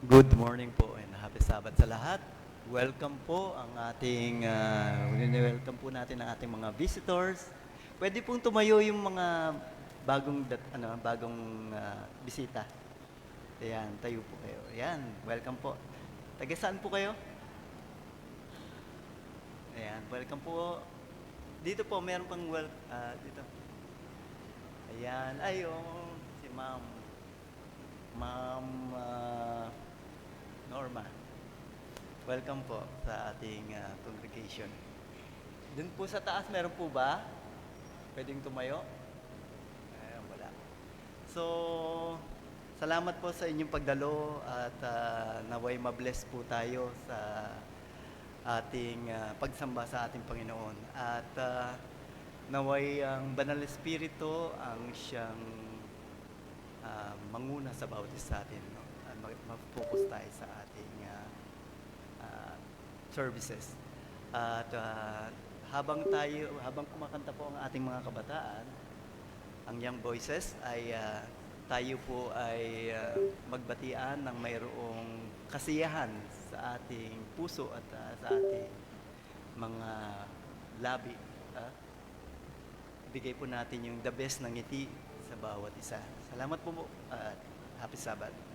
Good morning po and happy Sabbath sa lahat. Welcome po ang ating, welcome po natin ang ating mga visitors. Pwede pong tumayo yung mga bagong bisita. Ayan, tayo po kayo. Ayan, welcome po. Taga saan po kayo? Ayan, welcome po. Dito po, meron pang dito. Ayan, si Ma'am. Ma'am Norma. Welcome po sa ating congregation. Dun po sa taas, meron po ba? Pwedeng tumayo? Ayun, wala. So, salamat po sa inyong pagdalo at naway mabless po tayo sa ating pagsamba sa ating Panginoon. At naway ang Banal na Espiritu ang siyang manguna sa bawat isa sa atin. No? Mag-focus tayo sa ating services. At habang kumakanta po ang ating mga kabataan, ang Young Voices ay tayo po ay magbatian ng mayroong kasiyahan sa ating puso at sa ating mga labi. ah. Bigay po natin yung the best ng ngiti sa bawat isa. Salamat po at happy Sabbath.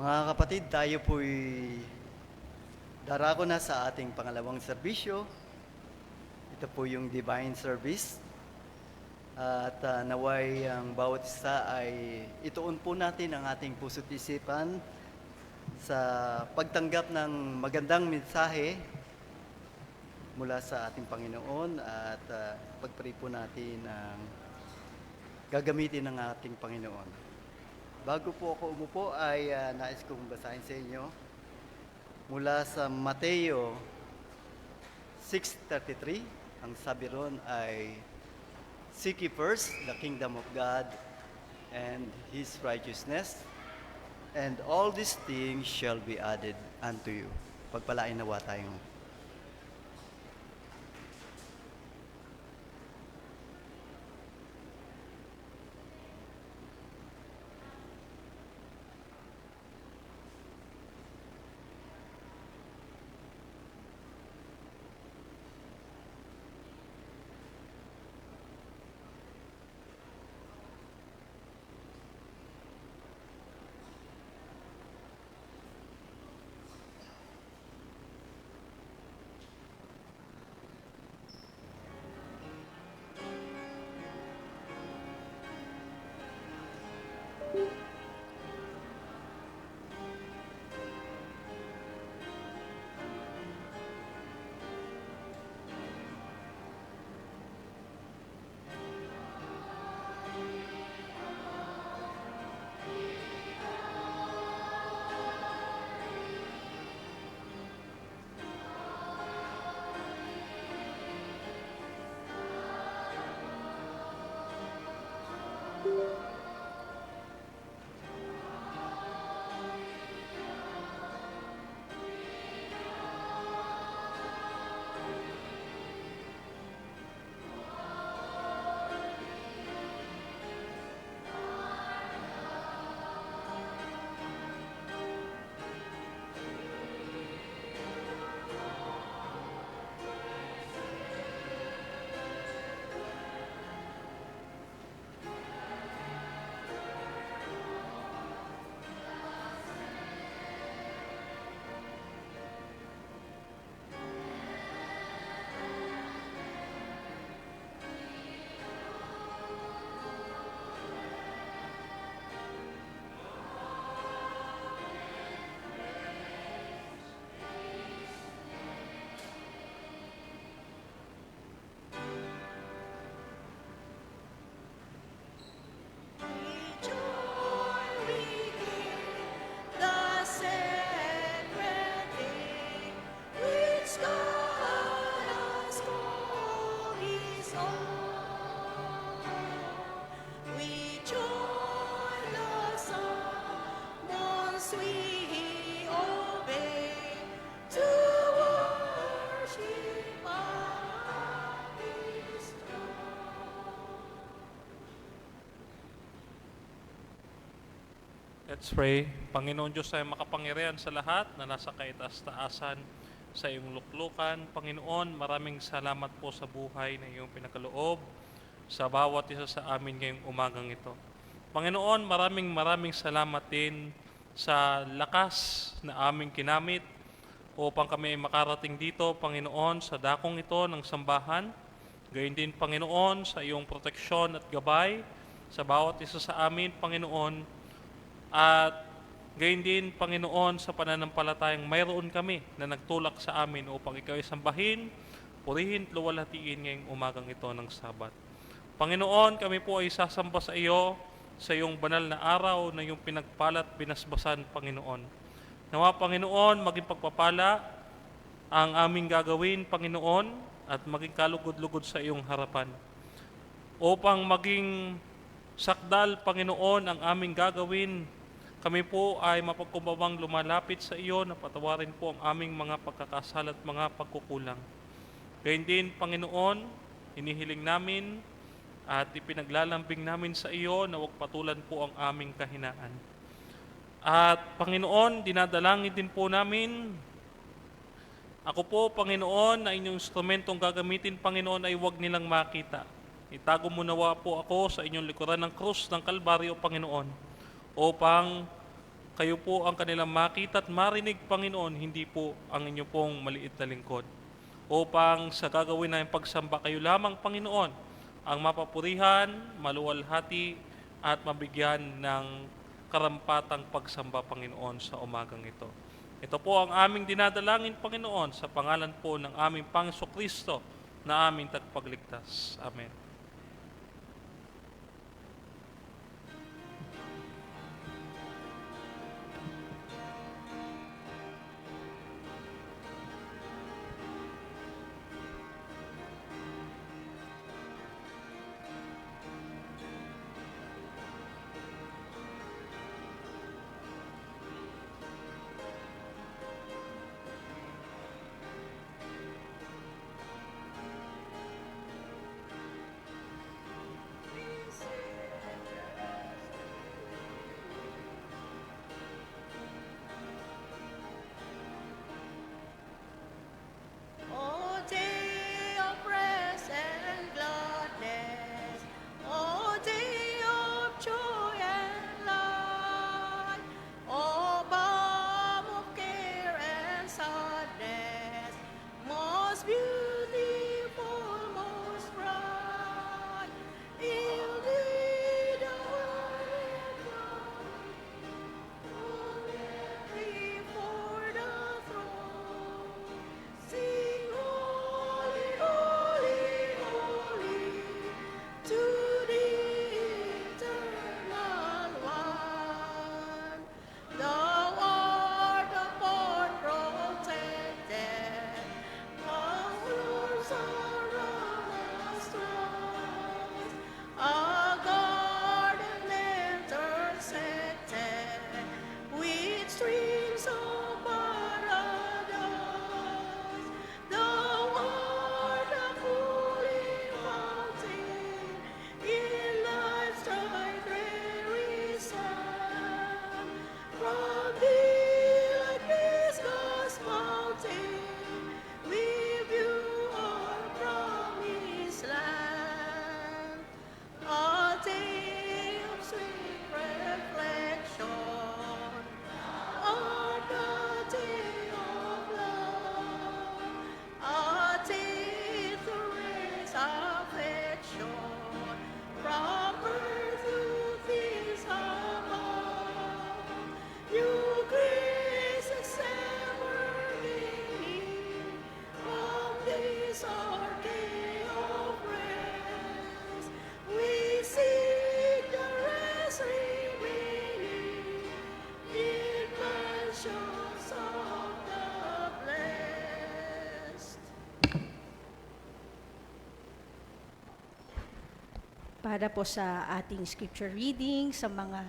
Mga kapatid, tayo po'y darako na sa ating pangalawang serbisyo. Ito po yung Divine Service. At naway ang bawat isa ay ituon po natin ang ating puso't isipan sa pagtanggap ng magandang mensahe mula sa ating Panginoon at pagpray po natin ang gagamitin ng ating Panginoon. Bago po ako umupo ay nais kong basahin sa inyo mula sa Mateo 6:33. Ang sabi ron ay, "Seek ye first the kingdom of God and His righteousness, and all these things shall be added unto you." Pagpalain nawa tayong Let's pray. Panginoon Diyos ay makapangyarihan sa lahat na nasa kaitaas-taasan sa iyong luklukan. Panginoon, maraming salamat po sa buhay na iyong pinakaloob sa bawat isa sa amin ngayong umagang ito. Panginoon, maraming salamat din sa lakas na aming kinamit upang kami makarating dito, Panginoon, sa dakong ito ng sambahan. Gayon din, Panginoon, sa iyong proteksyon at gabay sa bawat isa sa amin, Panginoon. At gayon din, Panginoon, sa pananampalatayang mayroon kami na nagtulak sa amin upang ikaw ay sambahin, purihin, luwalhatiin ngayong umagang ito ng Sabat. Panginoon, kami po ay sasamba sa iyo sa iyong banal na araw na iyong pinagpalat, binasbasan, Panginoon. Nawa, Panginoon, maging pagpapala ang aming gagawin, Panginoon, at maging kalugod-lugod sa iyong harapan. Upang maging sakdal, Panginoon, ang aming gagawin, kami po ay mapagkumbabang lumalapit sa iyo na patawarin po ang aming mga pagkakasala at mga pagkukulang. Gayun din, Panginoon, hinihiling namin at ipinaglalambing namin sa iyo na huwag patulan po ang aming kahinaan. At Panginoon, dinadalangin din po namin, ako po, Panginoon, na inyong instrumentong gagamitin, Panginoon, ay huwag nilang makita. Itago mo nawa po ako sa inyong likuran ng krus ng Kalbaryo, Panginoon, upang kayo po ang kanilang makita at marinig, Panginoon, hindi po ang inyo pong maliit na lingkod. Upang sa gagawin na yung pagsamba, kayo lamang, Panginoon, ang mapapurihan, maluwalhati, at mabigyan ng karampatang pagsamba, Panginoon, sa umagang ito. Ito po ang aming dinadalangin, Panginoon, sa pangalan po ng aming Panginoon Kristo na aming tagpagligtas. Amen. O day of rest and gladness, O day of joy and light, O balm of care and sadness, most beautiful, most bright, indeed the before the throne. Sing holy, holy, holy to the eternal one. Thou art upon protected, arms around us twice. A garden intersected with streams of paradise. Thou art a cooling fountain in life's dreary sand. From thee like Pisgah's mountain, we view our promised land. A day of sweet reflection, on the day of love, a day to raise affection from earth to things above. New graces ever gaining from this our day of rest. We seek the rest remaining in mansions of the blessed. Para po sa ating scripture reading, sa mga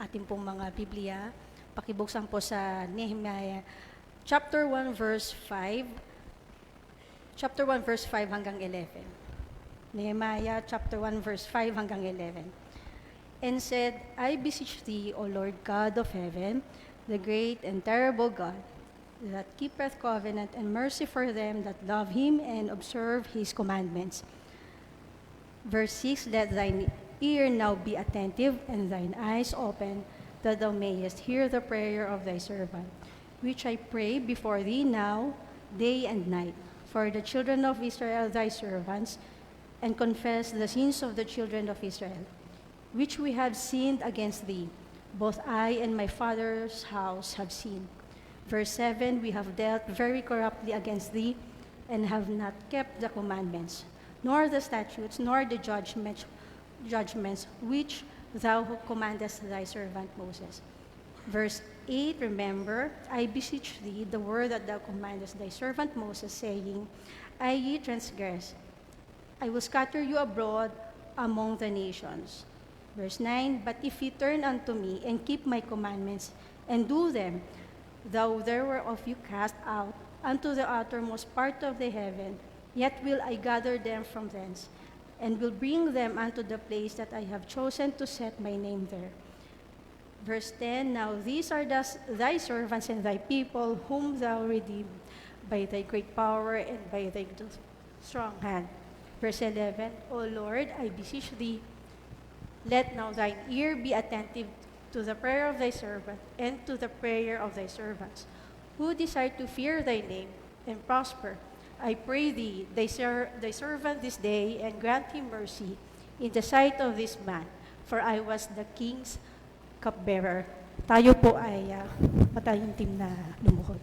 ating pong mga Biblia, pakibuksan po sa Nehemiah chapter 1 verse 5. Chapter 1 verse 5 hanggang 11. Nehemiah chapter 1 verse 5 hanggang 11. and said, I beseech thee, O Lord God of heaven, the great and terrible God, that keepeth covenant and mercy for them that love him and observe his commandments. Verse 6, let thine ear now be attentive and thine eyes open, that thou mayest hear the prayer of thy servant, which I pray before thee now, day and night, for the children of Israel thy servants, and confess the sins of the children of Israel, which we have sinned against thee. Both I and my father's house have sinned. Verse 7, we have dealt very corruptly against thee, and have not kept the commandments, nor the statutes, nor the judgments which thou commandest thy servant Moses. Verse 8, remember, I beseech thee, the word that thou commandest thy servant Moses, saying, I ye transgress, I will scatter you abroad among the nations. Verse 9, but if ye turn unto me and keep my commandments and do them, though there were of you cast out unto the uttermost part of the heaven, yet will I gather them from thence, and will bring them unto the place that I have chosen to set my name there. Verse 10, now these are thy servants and thy people, whom thou redeemed by thy great power and by thy strong hand. Verse 11, O Lord, I beseech thee, let now thine ear be attentive to the prayer of thy servant and to the prayer of thy servants, who desire to fear thy name and prosper. I pray thee, thy servant this day, and grant him mercy in the sight of this man, for I was the king's cupbearer. Tayo po ay patayong team na lumuhod.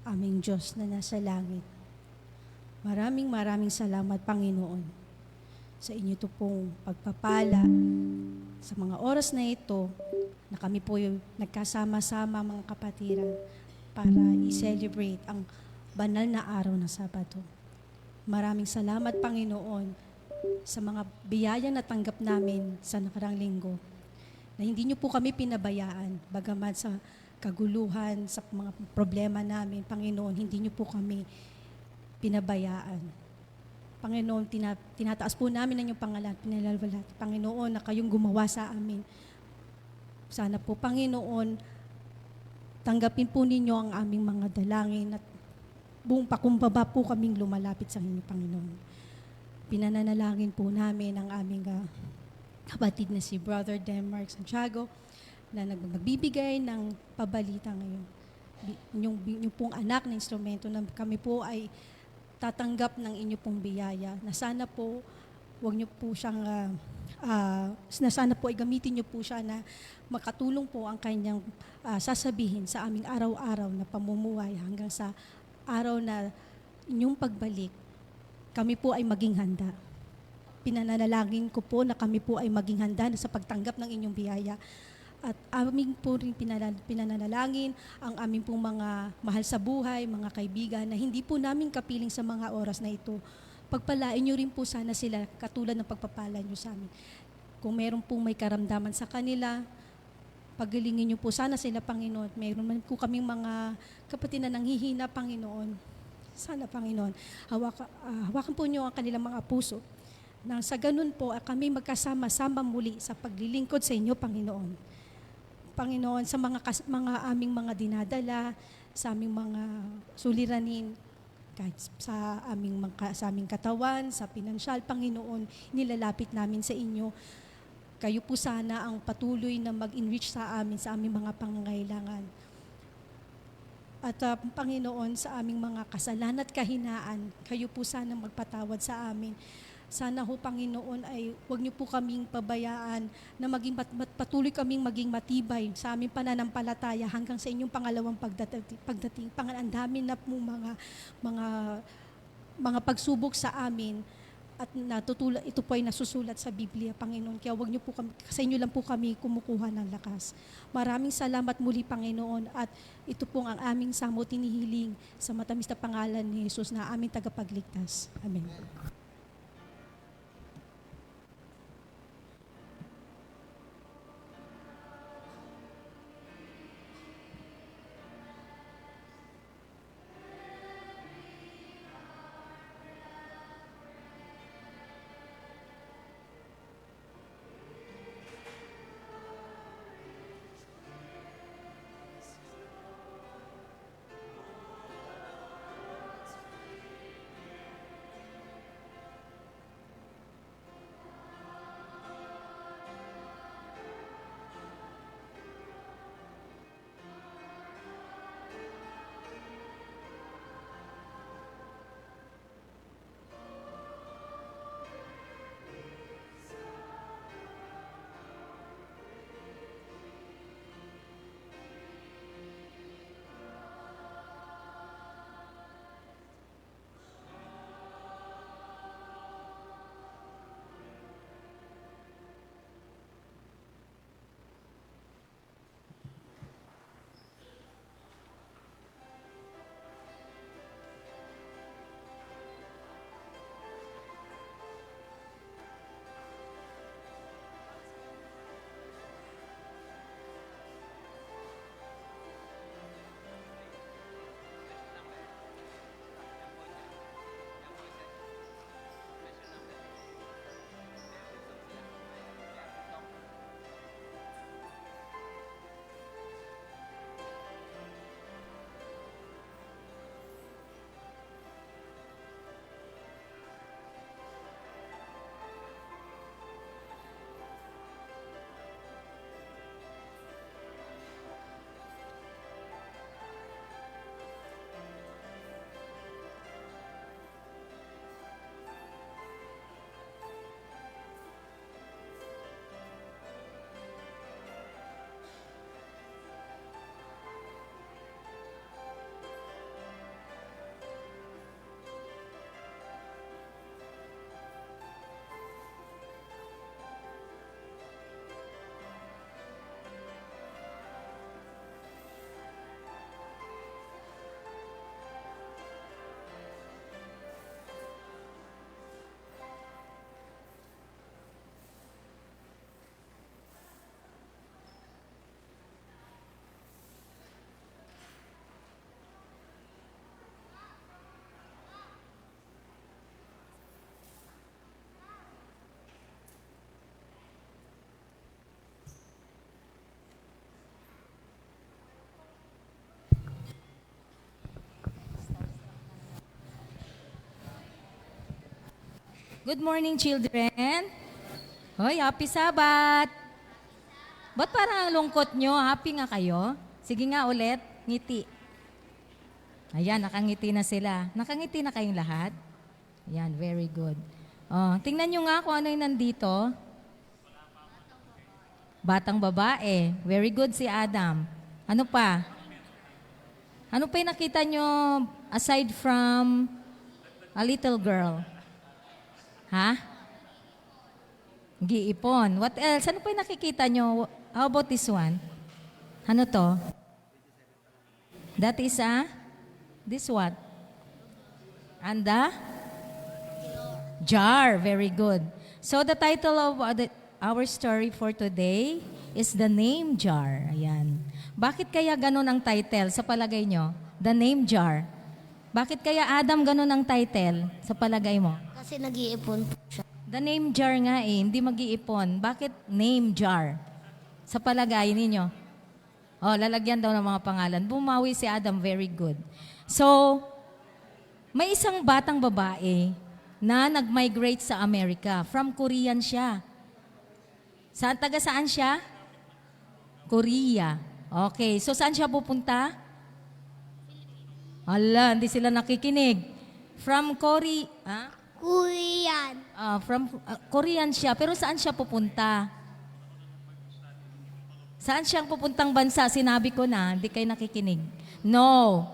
Aming Diyos na nasa langit, maraming salamat, Panginoon, sa inyo to pong pagpapala sa mga oras na ito na kami po yung nagkasama-sama mga kapatiran para i-celebrate ang banal na araw ng Sabato. Maraming salamat, Panginoon, sa mga biyaya na tanggap namin sa nakarang linggo, na hindi niyo po kami pinabayaan, bagamat sa kaguluhan, sa mga problema namin, Panginoon, hindi niyo po kami pinabayaan. Panginoon, tinataas po namin ang inyong pangalan, pinalalwalhati, Panginoon, na kayong gumawa sa amin. Sana po, Panginoon, tanggapin po ninyo ang aming mga dalangin at buong pakumbaba po kaming lumalapit sa inyo, Panginoon. Pinananalangin po namin ang aming kapatid na si Brother Denmark Santiago, na nagbibigay ng pabalita ngayon. Yung pong anak na instrumento na kami po ay tatanggap ng inyo pong biyaya, na sana po wag niyo po siyang na sana po ay gamitin niyo po siya na makatulong po ang kanyang sasabihin sa aming araw-araw na pamumuhay hanggang sa araw na inyong pagbalik, kami po ay maging handa. Pinananalangin ko po na kami po ay maging handa na sa pagtanggap ng inyong biyaya. At aming po rin pinananalangin ang aming pong mga mahal sa buhay, mga kaibigan, na hindi po namin kapiling sa mga oras na ito. Pagpalain niyo rin po sana sila katulad ng pagpapala niyo sa amin. Kung meron pong may karamdaman sa kanila, pagalingin niyo po sana sila, Panginoon. Mayroon man po kaming mga kapatid na nanghihina, Panginoon. Sana, Panginoon, hawakan po niyo ang kanilang mga puso. Nang sa ganun po, kami magkasama-sama muli sa paglilingkod sa inyo, Panginoon. Panginoon, sa mga aming mga dinadala, sa aming mga suliranin, kahit sa aming katawan, sa pinansyal, Panginoon, nilalapit namin sa inyo. Kayo po sana ang patuloy na mag-enrich sa amin, sa aming mga pangangailangan. At Panginoon, sa aming mga kasalanan at kahinaan, kayo po sana magpatawad sa amin. Sana ho, Panginoon, ay huwag niyo po kaming pabayaan na patuloy kaming maging matibay sa aming pananampalataya hanggang sa inyong pangalawang pagdating. Ang dami na po mga pagsubok sa amin at ito po ay nasusulat sa Biblia, Panginoon. Kaya huwag niyo po kami, sa inyo lang po kami kumukuha ng lakas. Maraming salamat muli, Panginoon, at ito pong ang aming samot tinihiling sa matamis na pangalan ni Jesus na aming tagapagligtas. Amen. Good morning, children. Hoy, happy Sabbath. Ba't parang ang lungkot nyo? Happy nga kayo? Sige nga ulit, ngiti. Ayan, nakangiti na sila. Nakangiti na kayong lahat? Ayan, very good. Oh, tingnan nyo nga kung ano yung nandito. Batang babae. Very good si Adam. Ano pa? Ano pa yung nakita nyo aside from a little girl? Ha? Giipon. What else? Ano pa yung nakikita nyo? How about this one? Ano to? That is this what? And the? Jar. Very good. So the title of our story for today is The Name Jar. Ayan. Bakit kaya ganun ang title sa palagay nyo? The Name Jar. Bakit kaya Adam ganun ang title sa palagay mo? Kasi nag-iipon po siya. The name jar nga hindi mag-iipon. Bakit name jar? Sa palagay ninyo. Oh, lalagyan daw ng mga pangalan. Bumawi si Adam, very good. So, may isang batang babae na nag-migrate sa Amerika. From Korean siya. Taga saan siya? Korea. Okay, so saan siya pupunta? Ala, hindi sila nakikinig. From Korea, Korean. Korean siya, pero saan siya pupunta? Saan siyang pupuntang bansa? Sinabi ko na, hindi kayo nakikinig. No.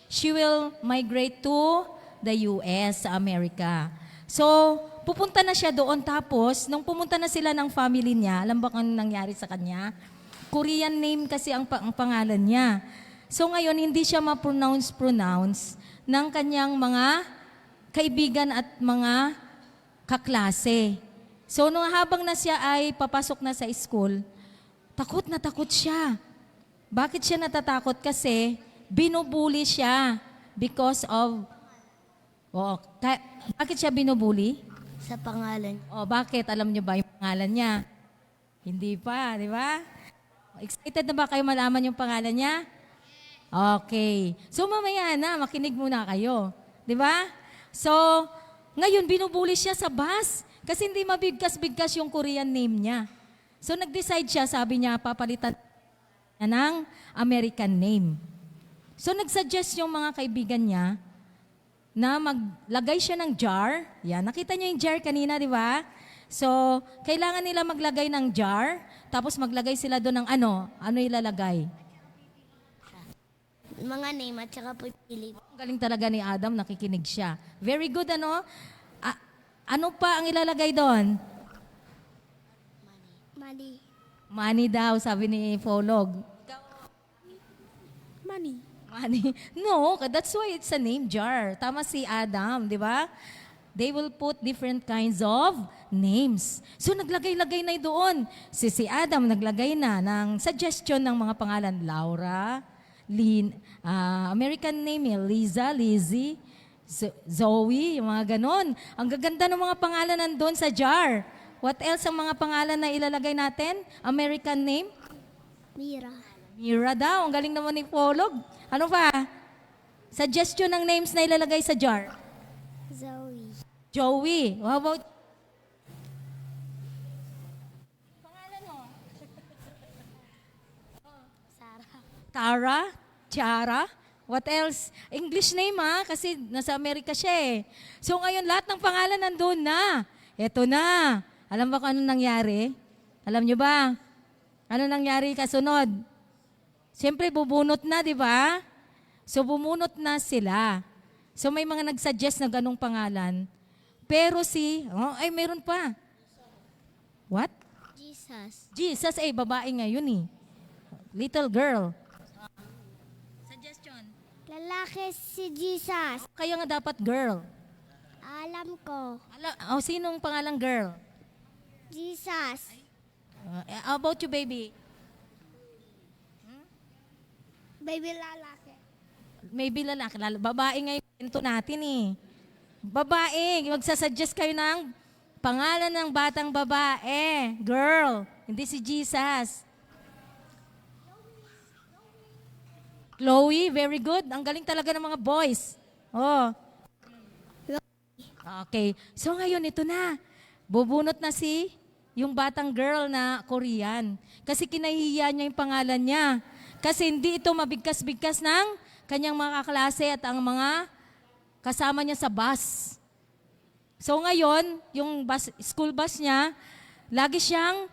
She will migrate to the US, sa America. So, pupunta na siya doon. Tapos, nung pumunta na sila ng family niya, alam ba kung anong nangyari sa kanya? Korean name kasi ang pangalan niya. So, ngayon, hindi siya ma-pronounce ng kanyang mga kaibigan at mga kaklase. So, nung habang na siya ay papasok na sa school, takot na takot siya. Bakit siya natatakot? Kasi binubuli siya because of... bakit siya binubuli? Sa pangalan. Bakit? Alam niyo ba yung pangalan niya? Hindi pa, di ba? Excited na ba kayo malaman yung pangalan niya? Okay. So mamaya na, makinig muna kayo. Di ba? So, ngayon binubuli siya sa bus kasi hindi mabigkas-bigkas yung Korean name niya. So nag-decide siya, sabi niya, papalitan niya ng American name. So nag-suggest yung mga kaibigan niya na maglagay siya ng jar. Yan, nakita niyo yung jar kanina, di ba? So, kailangan nila maglagay ng jar, tapos maglagay sila doon ng ano? Ano ilalagay? Mga name at saka po Philip. Ang galing talaga ni Adam, nakikinig siya. Very good, ano? Ano pa ang ilalagay doon? Money. Money daw, sabi ni Folog. Money. Money. No, that's why it's a name jar. Tama si Adam, di ba? They will put different kinds of names. So naglagay-lagay na doon. Si Adam naglagay na ng suggestion ng mga pangalan. Laura, American name, Liza, Lizzie, Zoe, yung mga ganon. Ang gaganda ng mga pangalan nandun sa jar. What else ang mga pangalan na ilalagay natin? American name? Mira. Mira daw. Ang galing naman ni Polog. Ano pa? Suggestion ng names na ilalagay sa jar. Zoe. Joey. How about? Pangalan mo? Sarah. Tara? Tiara? What else? English name kasi nasa Amerika siya eh. So ngayon lahat ng pangalan nandun na. Eto na. Alam ba kung anong nangyari? Alam nyo ba? Ano nangyari kasunod? Siyempre bubunot na, di ba? So bumunot na sila. So may mga nag-suggest na ganong pangalan. Pero meron pa. What? Jesus. Jesus, babae ngayon eh. Little girl. Suggestion. Lalaki si Jesus. Kaya nga dapat girl. Alam ko. Sinong pangalang girl? Jesus. How about you, baby? Baby lalaki. Maybe lalaki. Babae ngayon kwento natin eh. Babae. Magsasuggest kayo ng pangalan ng batang babae. Girl. Hindi si Jesus. Chloe, very good. Ang galing talaga ng mga boys. Okay. So ngayon, ito na. Bubunot na yung batang girl na Korean. Kasi kinahihiya niya yung pangalan niya. Kasi hindi ito mabigkas-bigkas ng kanyang mga kaklase at ang mga kasama niya sa bus. So ngayon, yung school bus niya, lagi siyang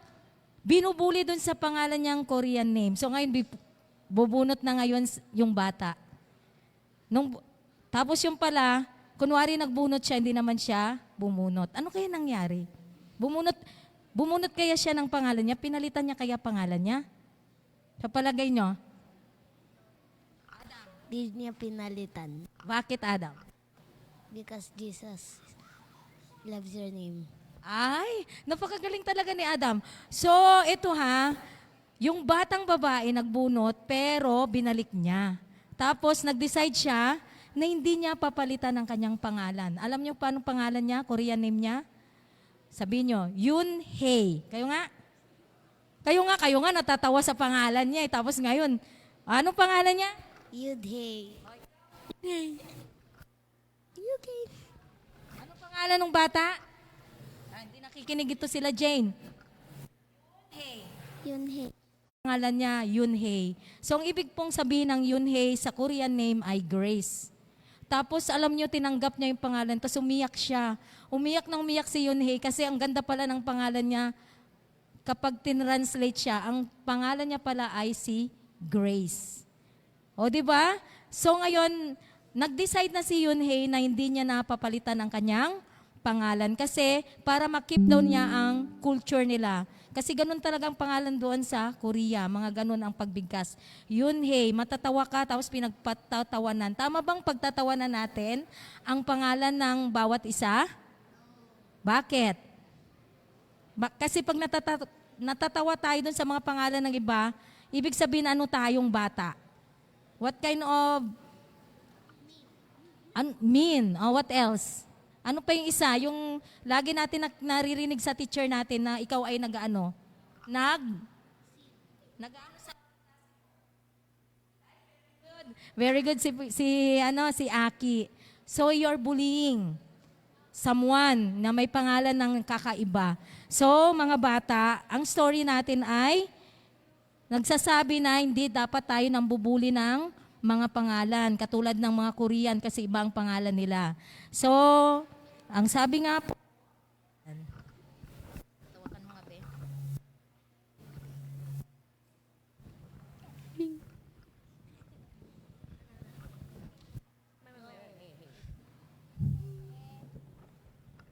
binubuli dun sa pangalan niyang Korean name. So ngayon, bubunot na ngayon yung bata. Tapos yung pala, kunwari nagbunot siya, hindi naman siya bumunot. Ano kaya nangyari? Bumunot kaya siya ng pangalan niya? Pinalitan niya kaya pangalan niya? Sa palagay niyo? Di niya pinalitan. Bakit, Adam? Because Jesus loves your name. Ay, napakagaling talaga ni Adam. So, ito yung batang babae nagbunot pero binalik niya. Tapos nag-decide siya na hindi niya papalitan ang kanyang pangalan. Alam niyo paano pangalan niya, Korean name niya? Sabihin niyo, Yoon Hae. Kayo nga natatawa sa pangalan niya. Tapos ngayon, anong pangalan niya? Yudhey. Yudhey. Anong pangalan ng bata? Hindi nakikinig ito sila, Jane. Yunhei. Pangalan niya, Yunhei. So, ang ibig pong sabihin ng Yunhei sa Korean name ay grace. Tapos, alam niyo, tinanggap niya yung pangalan, tapos umiyak siya. Umiyak na umiyak si Yunhei kasi ang ganda pala ng pangalan niya. Kapag tinranslate siya, ang pangalan niya pala ay si Grace. O, di ba? So, ngayon, nag-decide na si Yunhei na hindi niya napapalitan ang kanyang pangalan kasi para makip daw niya ang culture nila. Kasi ganun talagang pangalan doon sa Korea, mga ganun ang pagbigkas. Yunhei, matatawa ka tapos pinagpatatawanan. Tama bang pagtatawanan natin ang pangalan ng bawat isa? Bakit? Kasi pag natatawa tayo doon sa mga pangalan ng iba, ibig sabihin ano tayong bata? What kind of mean? Oh, what else? Ano pa yung isa? Yung lagi natin naririnig sa teacher natin na ikaw ay nag-ano? Nag-ano sa... Very good si Aki. So you're bullying someone na may pangalan ng kakaiba. So mga bata, ang story natin ay nagsasabi na hindi dapat tayo nang bubuli ng mga pangalan, katulad ng mga Korean kasi iba ang pangalan nila. So, ang sabi nga po, tawakan mo nga, be.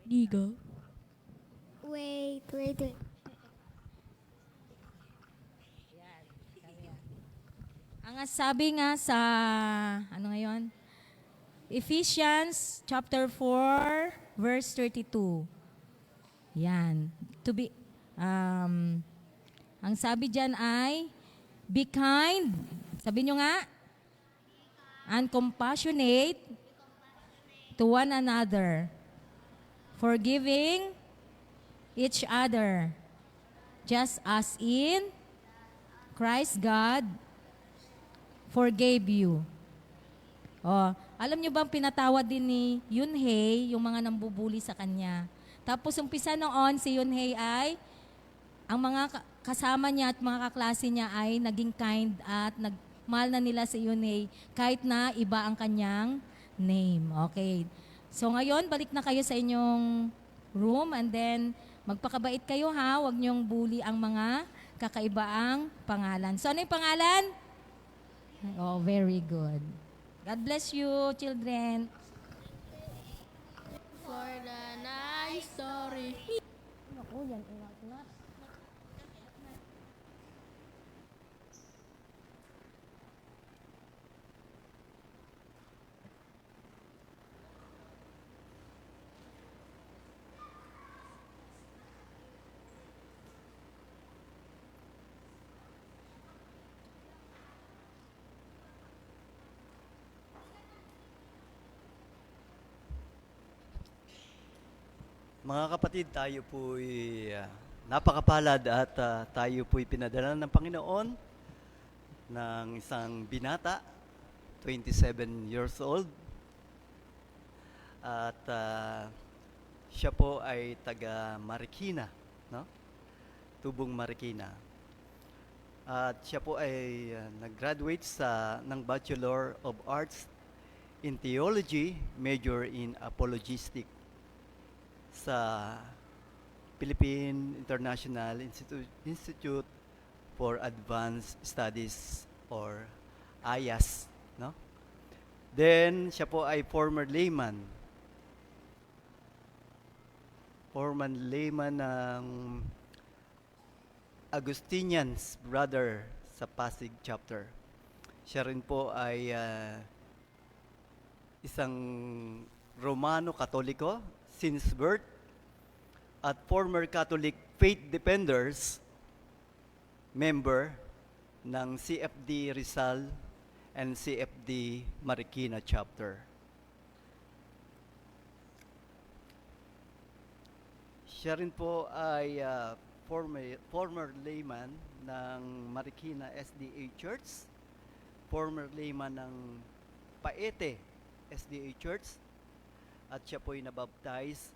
Digo. Wait. Ang sabi nga sa, ano ngayon? Ephesians chapter 4, verse 32. Yan. Ang sabi dyan ay, be kind, sabi nyo nga, and compassionate to one another, forgiving each other, just as in Christ God forgave you. Oh, alam niyo bang pinatawad din ni Yunhei yung mga nambubuli sa kanya. Tapos umpisa noon si Yunhei ay ang mga kasama niya at mga kaklase niya ay naging kind at nagmahal na nila si Yunhei kahit na iba ang kanyang name. Okay. So ngayon, balik na kayo sa inyong room and then magpakabait kayo ha. Huwag niyong bully ang mga kakaibaang pangalan. So ano yung pangalan? Oh, very good. God bless you, children. For the nice story. Mga kapatid, tayo po'y napakapalad at tayo po'y pinadala ng Panginoon ng isang binata, 27 years old. At siya po ay taga Marikina, no? Tubong Marikina. At siya po ay nag-graduate ng Bachelor of Arts in Theology, major in Apologistic sa Philippine International Institute for Advanced Studies or IAS, no? Then siya po ay former layman ng Agustinians Brother sa Pasig chapter. Siya rin po ay isang Romano Katoliko since birth at former Catholic Faith Defenders member ng CFD Rizal and CFD Marikina chapter. Siya rin po ay former layman ng Marikina SDA Church, former layman ng Paete SDA Church, at siya po'y nabaptize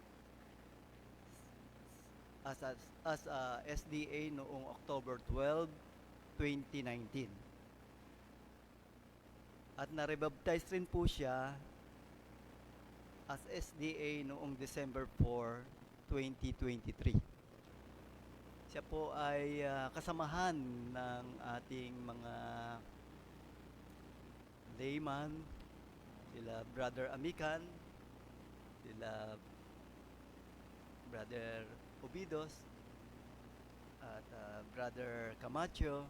as a SDA noong October 12, 2019. At na-rebaptize rin po siya as SDA noong December 4, 2023. Siya po ay kasamahan ng ating mga layman, sila Brother Amican, sila Brother Obidos, at Brother Camacho,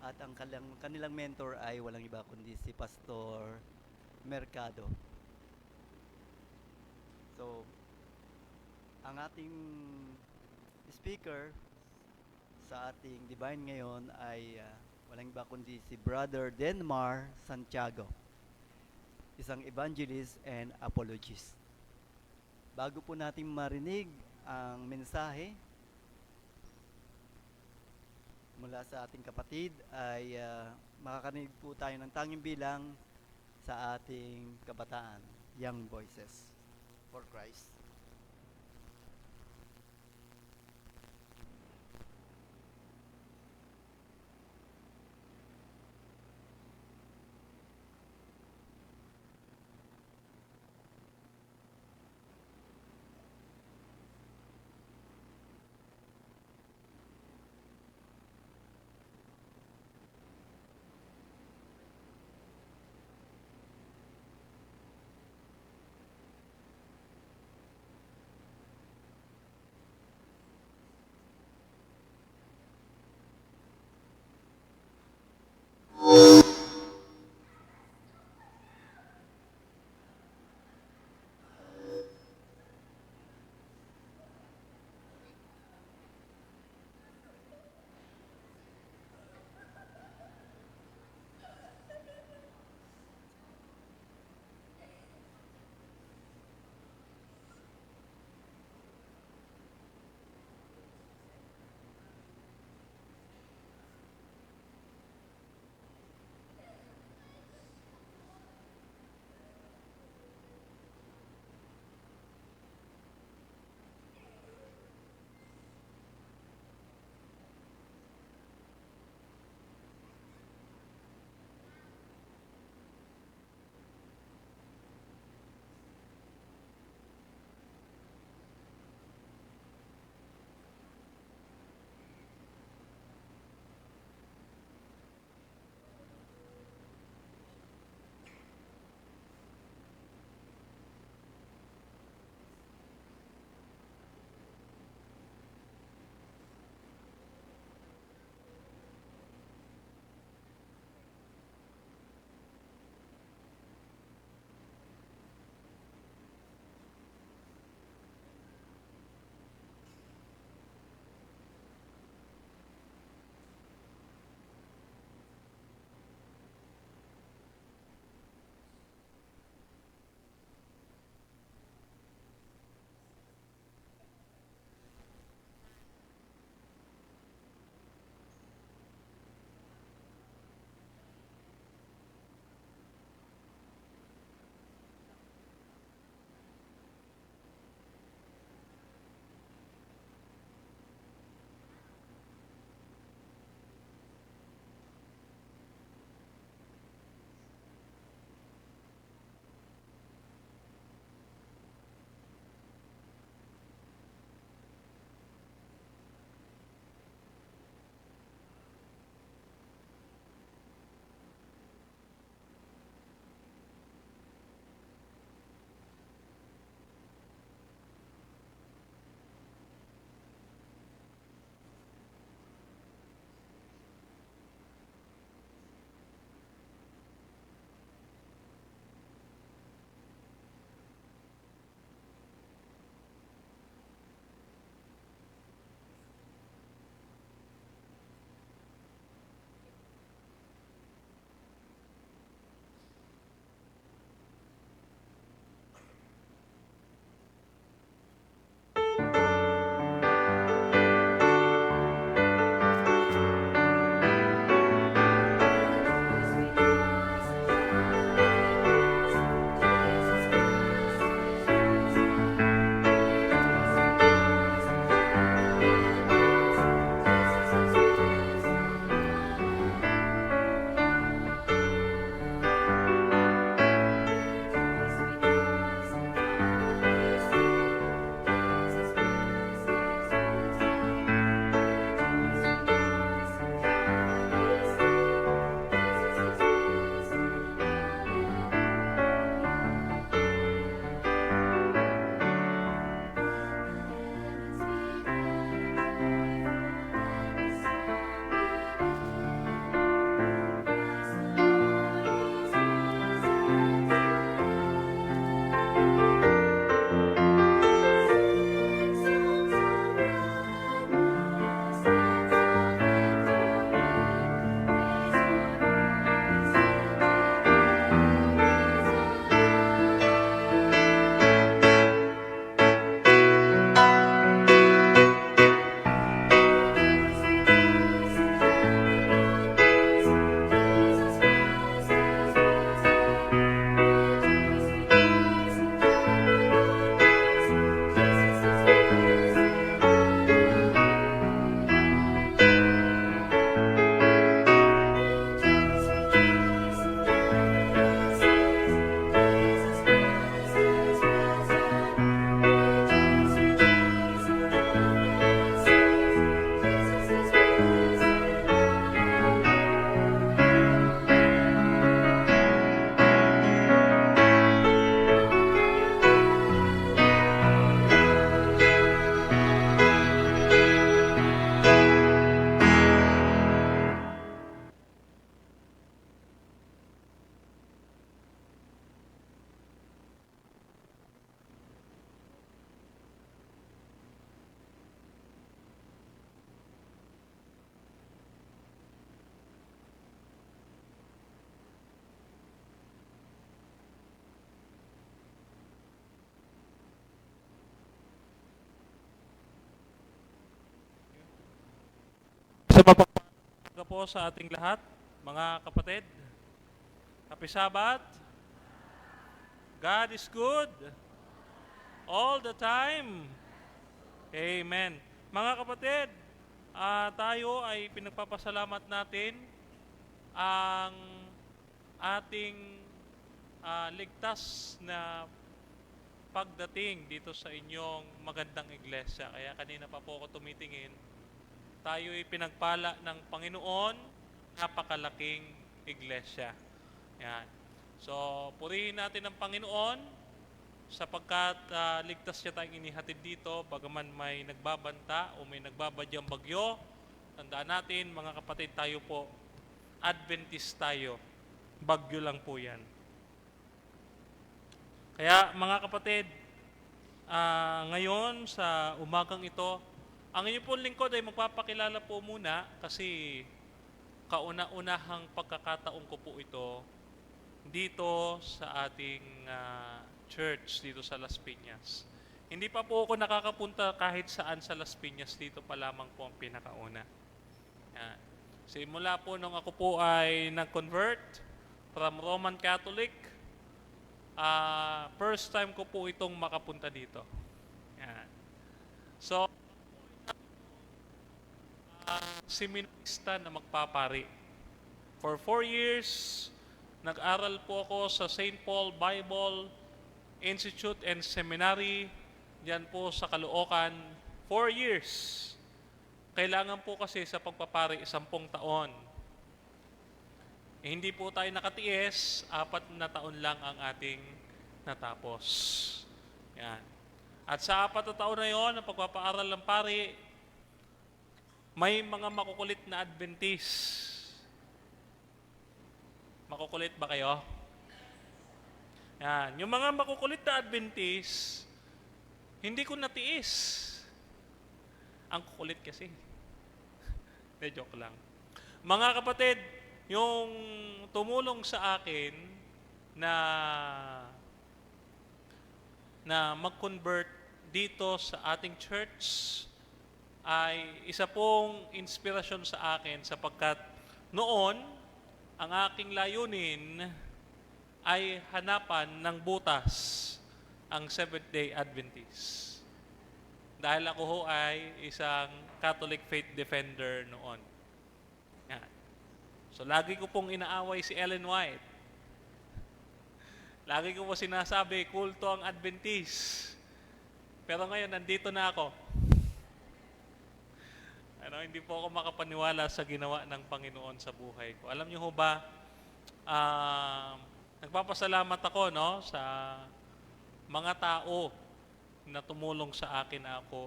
at ang kanilang mentor ay walang iba kundi si Pastor Mercado. So, ang ating speaker sa ating divine ngayon ay walang iba kundi si Brother Denmar Santiago, isang evangelist and apologist. Bago po natin marinig ang mensahe mula sa ating kapatid, ay makakarinig po tayo ng tanging bilang sa ating kabataan, Young Voices for Christ. Sa mapapalaga po sa ating lahat, mga kapatid. Happy Sabbath. God is good. All the time. Amen. Mga kapatid, tayo ay pinagpapasalamat natin ang ating ligtas na pagdating dito sa inyong magandang iglesia. Kaya kanina pa po ako tumitingin, tayo ay pinagpala ng Panginoon, napakalaking iglesia. Yan. So, purihin natin ang Panginoon sapagkat ligtas siya tayong inihatid dito, bagaman may nagbabanta o may nagbabadyang bagyo. Tandaan natin, mga kapatid, tayo po, Adventist tayo. Bagyo lang po yan. Kaya mga kapatid, ngayon sa umagang ito, ang inyong pong lingkod ay magpapakilala po muna kasi kauna-unahang pagkakataon ko po ito dito sa ating church dito sa Las Piñas. Hindi pa po ako nakakapunta kahit saan sa Las Piñas, dito pa lamang po ang pinakauna. Yan. Simula po nung ako po ay nag-convert from Roman Catholic, first time ko po itong makapunta dito. Yan. So, seminarista na magpapari. For 4 years, nag-aral po ako sa St. Paul Bible Institute and Seminary, diyan po sa Caloocan. 4 years. Kailangan po kasi sa pagpapari 10 taon. Hindi po tayo nakatiis, 4 na taon lang ang ating natapos. Yan. At sa 4 na taon na yon, ang pagpapaaral ng pari, may mga makukulit na Adventist. Makukulit ba kayo? Yan. Yung mga makukulit na Adventist, hindi ko natiis. Ang kukulit kasi. De, joke lang. Mga kapatid, yung tumulong sa akin na mag-convert dito sa ating church ay isa pong inspirasyon sa akin sapagkat noon ang aking layunin ay hanapan ng butas ang Seventh-day Adventist. Dahil ako ho ay isang Catholic faith defender noon. Yan. So, lagi ko pong inaaway si Ellen White. Lagi ko po sinasabi, kulto ang Adventist. Pero ngayon, nandito na ako. Hindi po ako makapaniwala sa ginawa ng Panginoon sa buhay ko. Alam niyo ho ba, nagpapasalamat ako sa mga tao na tumulong sa akin na ako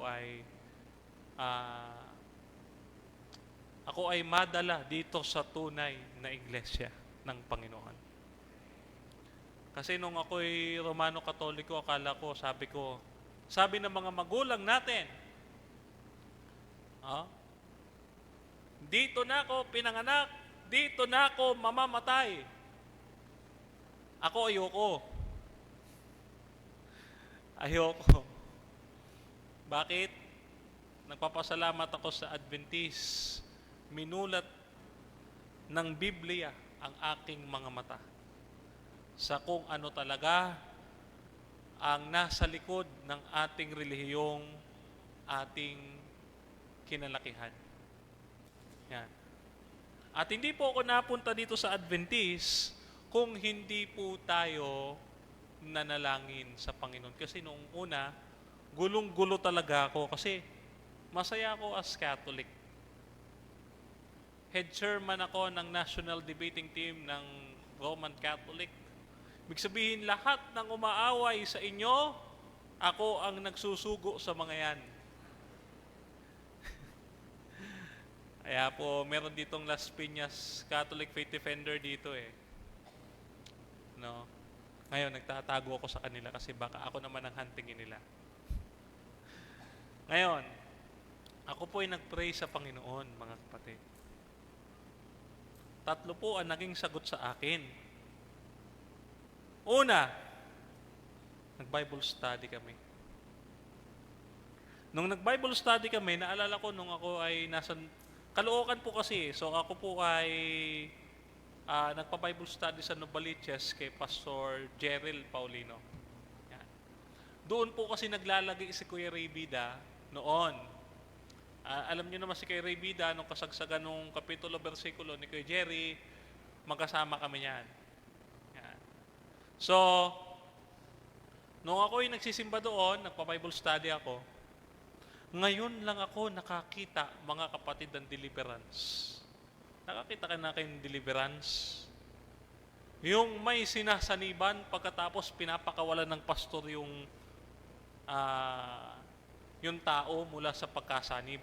ay madala dito sa tunay na iglesia ng Panginoon. Kasi nung ako'y Romano Katoliko, akala ko, sabi ng mga magulang natin, dito na ako pinanganak, dito na ako mamamatay. Ako ayoko. Bakit? Nagpapasalamat ako sa Adventist. Minulat ng Biblia ang aking mga mata sa kung ano talaga ang nasa likod ng ating relihiyong ating kinalakihan. Yan. At hindi po ako napunta dito sa Adventist kung hindi po tayo nanalangin sa Panginoon. Kasi nung una, gulong-gulo talaga ako kasi masaya ako as Catholic. Head chairman ako ng national debating team ng Roman Catholic. Ibig sabihin, lahat ng umaaway sa inyo, ako ang nagsusugo sa mga yan. Kaya po, meron ditong Las Piñas Catholic Faith Defender dito No? Ngayon, nagtatago ako sa kanila kasi baka ako naman ang huntingin nila. Ngayon, ako po ay nag-pray sa Panginoon, mga kapatid. 3 po ang naging sagot sa akin. Una, nag-Bible study kami. Nung nag-Bible study kami, naalala ko nung ako ay nasa Caloocan po kasi. So ako po ay nagpa-Bible study sa Novaliches kay Pastor Jeril Paulino. Yan. Doon po kasi naglalagay si Kuya Ray Bida noon. Alam niyo naman si Kuya Ray Bida, nung kasagsagan nung kapitulo, versikulo ni Kuya Jerry, magkasama kami niyan. Yan. So, nung ako ay nagsisimba doon, nagpa-Bible study ako, ngayon lang ako nakakita, mga kapatid, ng deliverance. Nakakita ka na kayong deliverance? Yung may sinasaniban, pagkatapos pinapakawalan ng pastor yung tao mula sa pagkasanib.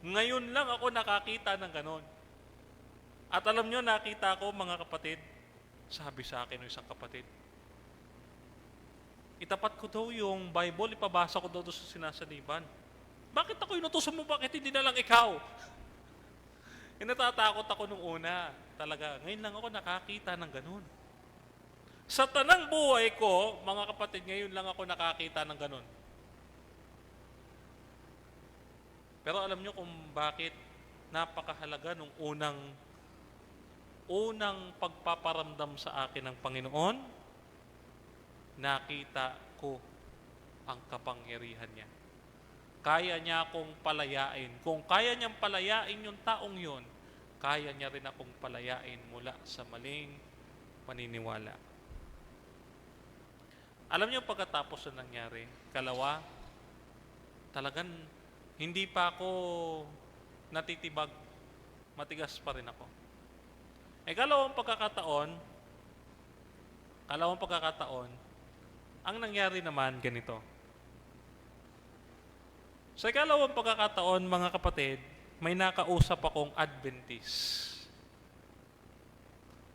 Ngayon lang ako nakakita ng ganon. At alam nyo, nakita ko, mga kapatid, sabi sa akin ng isang kapatid, itapat ko daw yung Bible, ipabasa ko daw sa sinasaniban. Bakit ako inutusan mo? Bakit hindi na lang ikaw? Natatakot ako nung una. Talaga, ngayon lang ako nakakita ng ganun. Sa tanang buhay ko, mga kapatid, ngayon lang ako nakakita ng ganun. Pero alam nyo kung bakit napakahalaga nung unang pagpaparamdam sa akin ng Panginoon, nakita ko ang kapangyarihan niya. Kaya niya akong palayain. Kung kaya niyang palayain yung taong yun, kaya niya rin akong palayain mula sa maling paniniwala. Alam niyo pagkatapos na nangyari, kalawa, talagang hindi pa ako natitibag, matigas pa rin ako. Kalawang pagkakataon, ang nangyari naman ganito. Sa ikalawang pagkakataon, mga kapatid, may nakausap akong Adventist.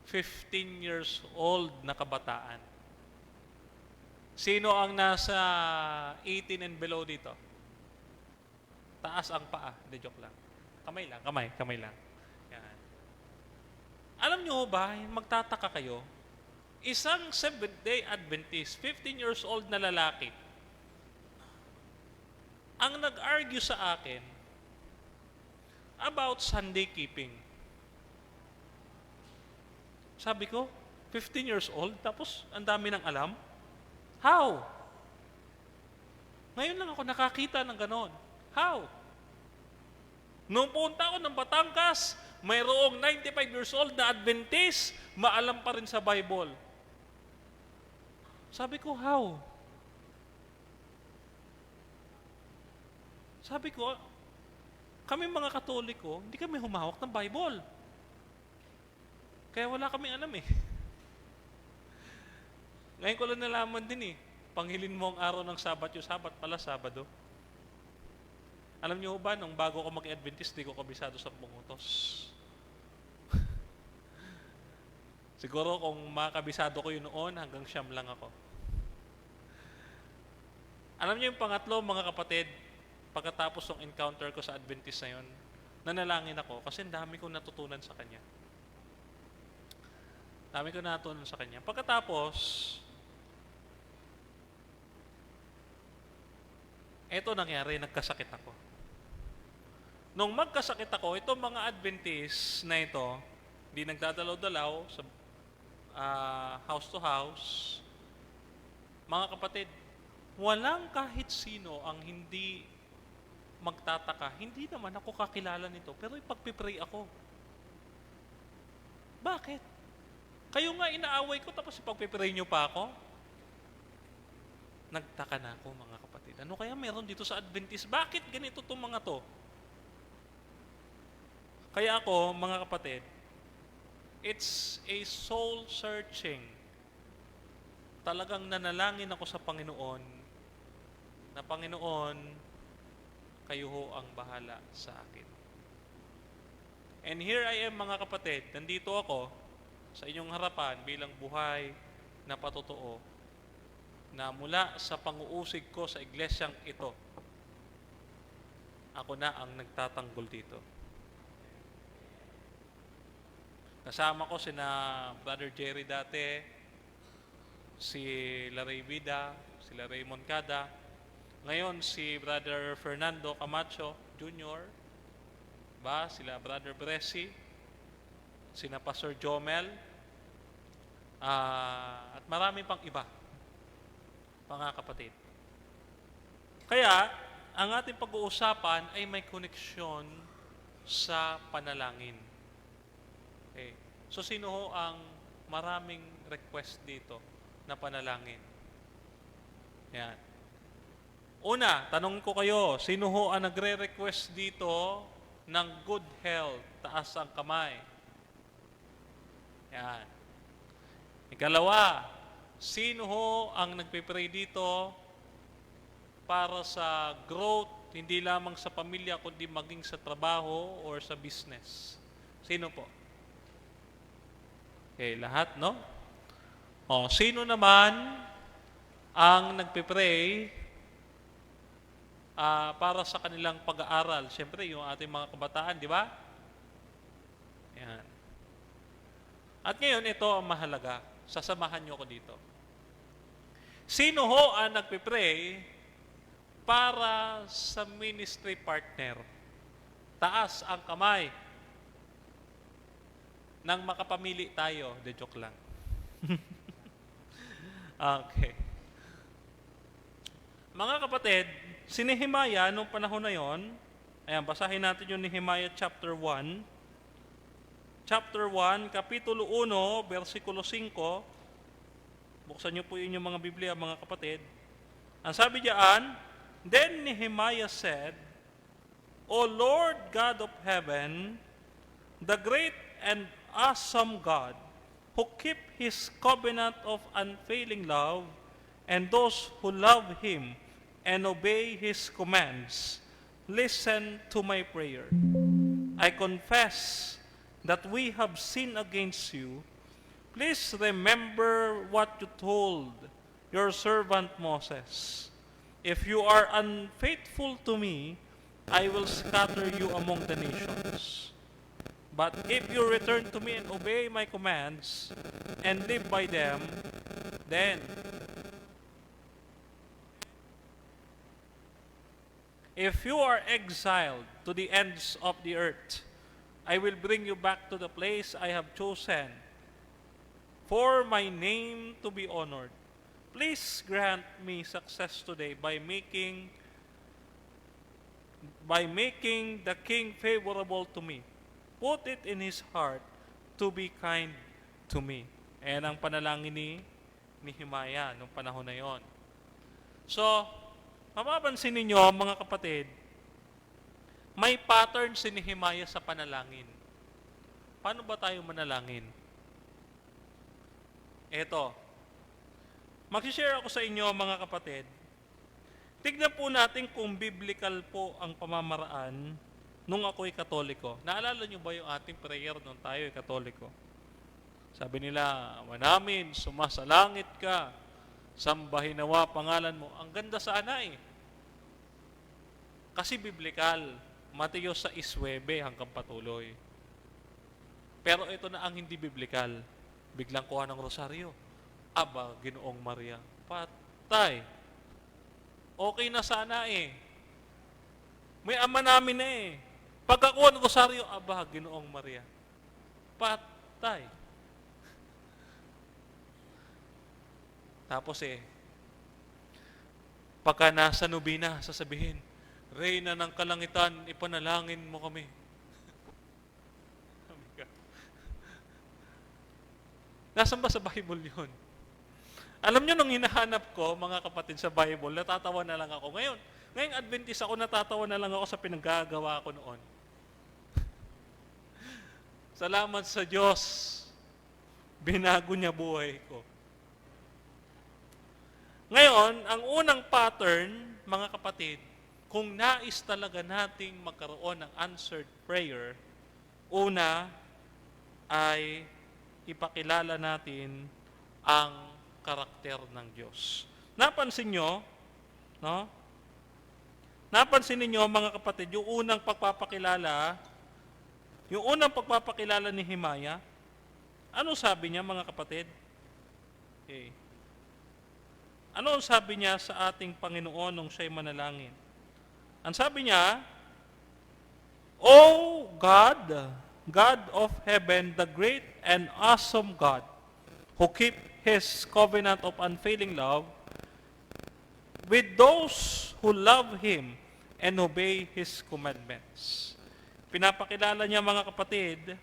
15 years old na kabataan. Sino ang nasa 18 and below dito? Taas ang paa. Hindi, joke lang. Kamay lang. Yan. Alam nyo ba, magtataka kayo, isang Seventh-day Adventist, 15 years old na lalaki, ang nag-argue sa akin about Sunday keeping. Sabi ko, 15 years old, tapos ang dami ng alam? How? Ngayon lang ako nakakita ng ganon. How? Nung punta ako ng Batangas, mayroong 95 years old na Adventist, maalam pa rin sa Bible. Sabi ko, how? Sabi ko, kami mga Katoliko, hindi kami humawak ng Bible. Kaya wala kami alam eh. Ngayon ko lang nalaman din eh, panghilin mo ang araw ng Sabat, yung Sabat pala Sabado. Alam niyo ba, nung bago ko mag-Adventist, di ko kabisado sa utos. Siguro kung makabisado ko yun noon, hanggang siyam lang ako. Alam niyo yung pangatlo, mga kapatid, pagkatapos ng encounter ko sa Adventist na yun, nanalangin ako kasi dami kong natutunan sa kanya. Pagkatapos, eto nangyari, nagkasakit ako. Nung magkasakit ako, itong mga Adventist na ito, hindi nagdadalaw-dalaw sa house to house. Mga kapatid, walang kahit sino ang hindi magtataka. Hindi naman ako kakilala nito, pero ipagpipray ako. Bakit? Kayo nga inaaway ko, tapos ipagpipray nyo pa ako? Nagtaka na ako, mga kapatid. Ano kaya meron dito sa Adventist? Bakit ganito itong mga to? Kaya ako, mga kapatid, it's a soul searching. Talagang nanalangin ako sa Panginoon na Panginoon, kayo ho ang bahala sa akin. And here I am, mga kapatid, nandito ako sa inyong harapan bilang buhay na patotoo na mula sa pang-uusig ko sa iglesyang ito, ako na ang nagtatanggol dito. Kasama ko sina Brother Jerry dati, si Larry Vida, sila Raymond Cada, ngayon si Brother Fernando Camacho Jr., Diba? Sila Brother Bressy, sina Pastor Jomel, at marami pang iba, mga kapatid. Kaya, ang ating pag-uusapan ay may koneksyon sa panalangin. Okay. So, sino ho ang maraming request dito na panalangin? Yan. Una, tanong ko kayo, sino ho ang nagre-request dito ng good health? Taas ang kamay. Yan. Ikalawa, sino ho ang nagpipray dito para sa growth, hindi lamang sa pamilya, kundi maging sa trabaho or sa business? Sino po? Okay, lahat, no? O, sino naman ang nagpipray para sa kanilang pag-aaral? Siyempre, yung ating mga kabataan, di ba? Yan. At ngayon, ito ang mahalaga. Sasamahan nyo ko dito. Sino ho ang nagpipray para sa ministry partner? Taas ang kamay. Nang makapamili tayo. De joke lang. Okay. Mga kapatid, si Nehemiah nung panahon na yon, ayan, basahin natin yung Nehemiah chapter 1. Chapter 1, Kapitulo 1, versikulo 5. Buksan niyo po yun yung mga Biblia, mga kapatid. Ang sabi diyan, Then Nehemiah said, O Lord God of heaven, the great and awesome God, who keep His covenant of unfailing love, and those who love Him and obey His commands, listen to my prayer. I confess that we have sinned against you. Please remember what you told your servant Moses. If you are unfaithful to me, I will scatter you among the nations. But if you return to me and obey my commands and live by them, then if you are exiled to the ends of the earth, I will bring you back to the place I have chosen for my name to be honored. Please grant me success today by making the king favorable to me. Put it in his heart to be kind to me. Ayan ang panalangin ni Nehemiah nung panahon na yon. So, mapapansin ninyo, mga kapatid, may pattern si Nehemiah sa panalangin. Paano ba tayo manalangin? Eto, mag-share ako sa inyo, mga kapatid. Tignan po natin kung biblical po ang pamamaraan nung ako'y Katoliko. Naalala nyo ba yung ating prayer nung tayo'y Katoliko? Sabi nila, manamin, sumasalangit ka, sambahin nawa pangalan mo. Ang ganda sana eh. Kasi biblical. Mateo 6:9 hanggang patuloy. Pero ito na ang hindi biblical. Biglang kuha ng rosaryo. Aba, Ginoong Maria. Patay. Okay na sana eh. May ama namin na eh. Pagkakuha ng rosaryo, aba, Ginoong Maria. Patay. Tapos pagka nasa nubina, sasabihin, Reyna ng kalangitan, ipanalangin mo kami. Nasaan ba sa Bible yun? Alam nyo, nung hinahanap ko, mga kapatid, sa Bible, natatawa na lang ako. Ngayong Adventist ako, natatawa na lang ako sa pinaggagawa ko noon. Salamat sa Diyos. Binago niya buhay ko. Ngayon, ang unang pattern, mga kapatid, kung nais talaga nating magkaroon ng answered prayer, una ay ipakilala natin ang karakter ng Diyos. Napansin nyo, no? Napansin ninyo, mga kapatid, yung unang pagpapakilala ni Nehemiah, ano sabi niya, mga kapatid? Okay. Ano ang sabi niya sa ating Panginoon nung siya'y manalangin? Ang sabi niya, O God, God of heaven, the great and awesome God, who keep His covenant of unfailing love with those who love Him and obey His commandments. Pinapakilala niya, mga kapatid,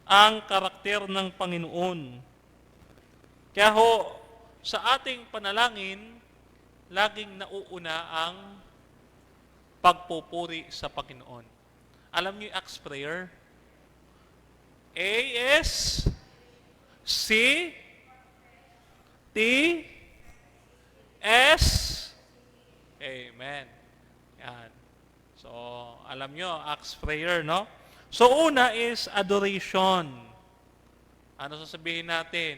ang karakter ng Panginoon. Kaya ho, sa ating panalangin, laging nauuna ang pagpupuri sa Panginoon. Alam niyo yung Acts prayer? A, S, C, T, S, Amen. Yan. So, alam nyo, Acts prayer, no? So, una is adoration. Ano sasabihin natin?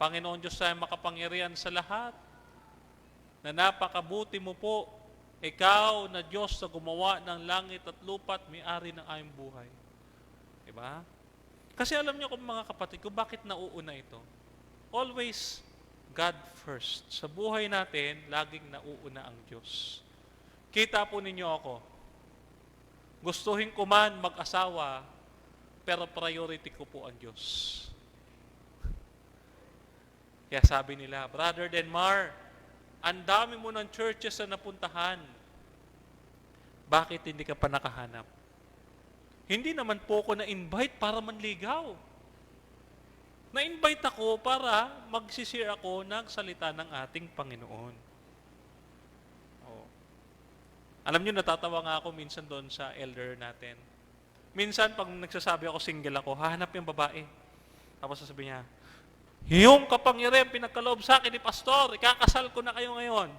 Panginoon Diyos tayo makapangyarihan sa lahat, na napakabuti mo po, ikaw na Diyos na gumawa ng langit at lupa at may-ari ng aming buhay. Diba? Kasi alam niyo kung mga kapatid ko, bakit nauuna ito? Always God first. Sa buhay natin, laging nauuna ang Diyos. Kita po ninyo ako. Gustuhin ko man mag-asawa, pero priority ko po ang Diyos. Kaya sabi nila, Brother Denmar, ang dami mo ng churches na napuntahan. Bakit hindi ka pa nakahanap? Hindi naman po ako na-invite para manligaw. Na-invite ako para magsishare ako ng salita ng ating Panginoon. Oh. Alam niyo, natatawa nga ako minsan doon sa elder natin. Minsan, pag nagsasabi ako single ako, hahanap yung babae. Tapos sasabi niya, yung kapangyarihan pinagkaloob sa akin ni Pastor, ikakasal ko na kayo ngayon.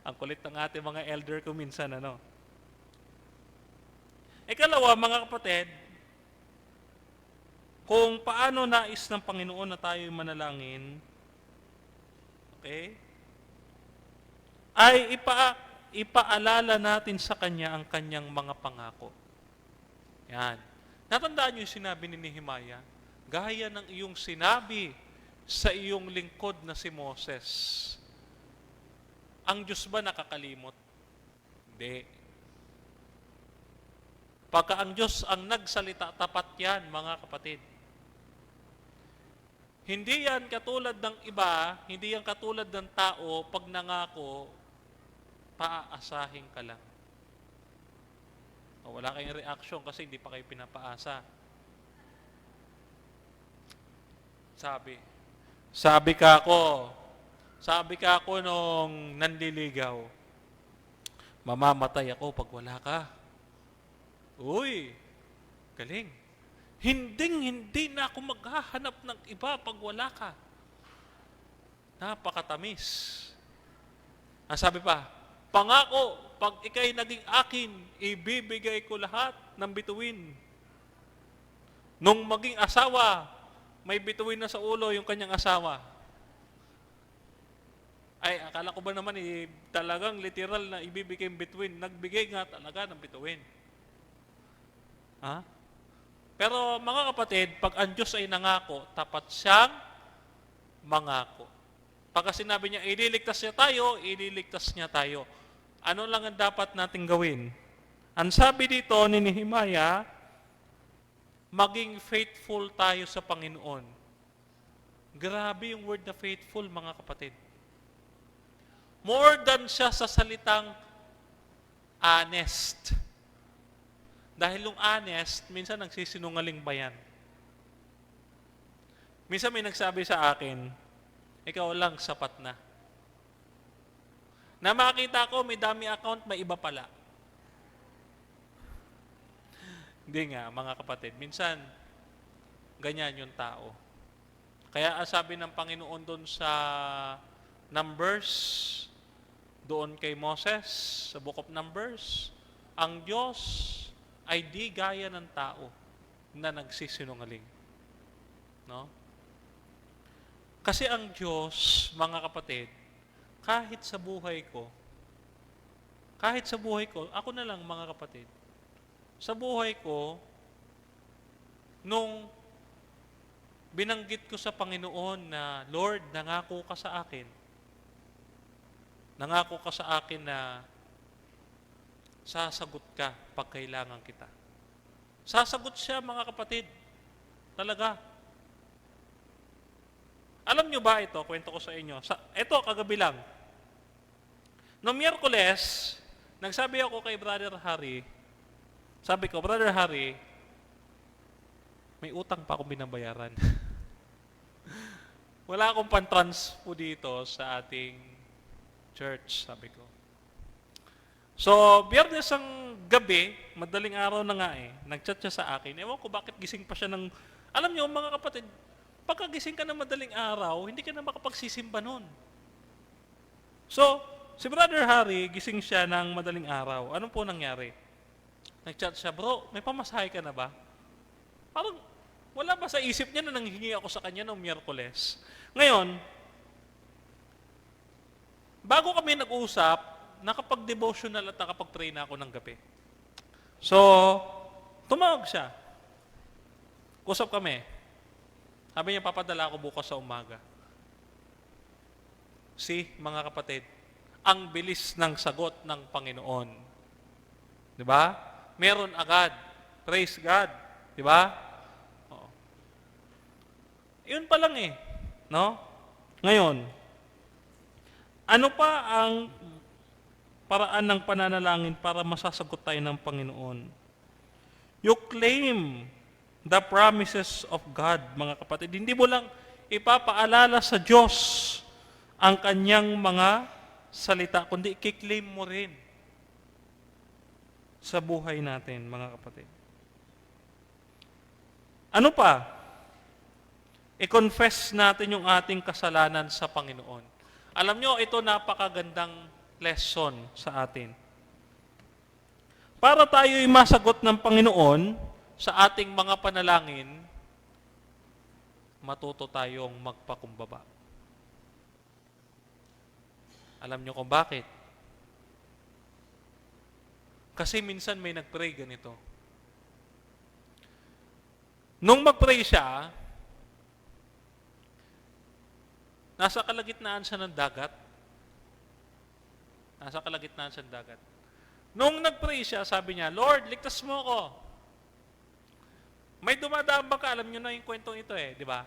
Ang kulit ng ating mga elder ko minsan, ano? Ikalawa, mga kapatid, kung paano nais ng Panginoon na tayo manalangin, okay, ay ipaalala natin sa Kanya ang Kanyang mga pangako. Yan. Natandaan niyo yung sinabi ni Nehemiah, gaya ng iyong sinabi sa iyong lingkod na si Moses. Ang Diyos ba nakakalimot? Hindi. Pagka ang Diyos ang nagsalita, tapat yan, mga kapatid. Hindi yan katulad ng iba, hindi yan katulad ng tao, pag nangako, paaasahin ka lang. O, wala kayong reaction kasi hindi pa kayo pinapaasa. Sabi ka ako nung nanliligaw, mamamatay ako pag wala ka. Uy, galing. Hindi na ako maghahanap ng iba pag wala ka. Napakatamis. Ang sabi pa, pangako, pag ikay naging akin, ibibigay ko lahat ng bituin. Nung maging asawa, may bituin na sa ulo yung kanyang asawa. Ay, akala ko ba naman talagang literal na ibibigay yung bituin. Nagbigay nga talaga ng bituin. Ha? Pero mga kapatid, pag ang Diyos ay nangako, tapat siyang mangako. Pagka sinabi niya, ililigtas niya tayo. Ano lang ang dapat nating gawin? Ang sabi dito ni Nehemiah, maging faithful tayo sa Panginoon. Grabe yung word na faithful, mga kapatid. More than siya sa salitang honest. Dahil yung honest, minsan nagsisinungaling ba yan? Minsan may nagsabi sa akin, ikaw lang sapat na. Na makita ko, may dami account, may iba pala. Hindi nga, mga kapatid. Minsan, ganyan yung tao. Kaya sabi ng Panginoon doon sa Numbers, doon kay Moses, sa Book of Numbers, ang Diyos ay di gaya ng tao na nagsisinungaling. No? Kasi ang Diyos, mga kapatid, kahit sa buhay ko, ako na lang mga kapatid, sa buhay ko, nung binanggit ko sa Panginoon na, Lord, nangako ka sa akin na sasagot ka pag kailangan kita. Sasagot siya, mga kapatid. Talaga. Alam nyo ba ito? Kwento ko sa inyo. Ito, kagabi lang. Noong Miyerkules, nagsabi ako kay Brother Harry, sabi ko, Brother Harry, may utang pa akong binabayaran. Wala akong pan-trans po dito sa ating church, sabi ko. So, Biyernes ang gabi, madaling araw na nga nagchat siya sa akin. Ewan ko bakit gising pa siya ng... Alam niyo, mga kapatid, pagkagising ka ng madaling araw, hindi ka na makapagsisimba nun. So, si Brother Harry, gising siya ng madaling araw. Ano po nangyari? Nagchat siya, bro, may pamasahe ka na ba? Parang, wala ba sa isip niya na nanghingi ako sa kanya noong Miyerkules? Ngayon, bago kami nag-usap, nakapag-devotional at nakapag-pray na ako ng gabi. So, tumawag siya. Usap kami. Sabi niya, papadala ako bukas sa umaga. Mga kapatid, ang bilis ng sagot ng Panginoon. Di ba? Meron agad. Praise God. Di ba? Oo. Yun pa lang no? Ngayon, ano pa ang paraan ng pananalangin para masasagot tayo ng Panginoon? You claim the promises of God, mga kapatid. Hindi mo lang ipapaalala sa Diyos ang kanyang mga salita, kundi i-claim mo rin sa buhay natin, mga kapatid. Ano pa? I-confess natin yung ating kasalanan sa Panginoon. Alam nyo, ito napakagandang lesson sa atin. Para tayo'y masagot ng Panginoon sa ating mga panalangin, matuto tayong magpakumbaba. Alam nyo kung bakit? Kasi minsan may nag-pray ganito. Nung mag-pray siya, nasa kalagitnaan siya ng dagat. Nasa kalagitnaan siya ng dagat. Nung nag-pray siya, sabi niya, Lord, ligtas mo ako. May dumadaang bangka. Alam niyo na yung kwentong ito di ba?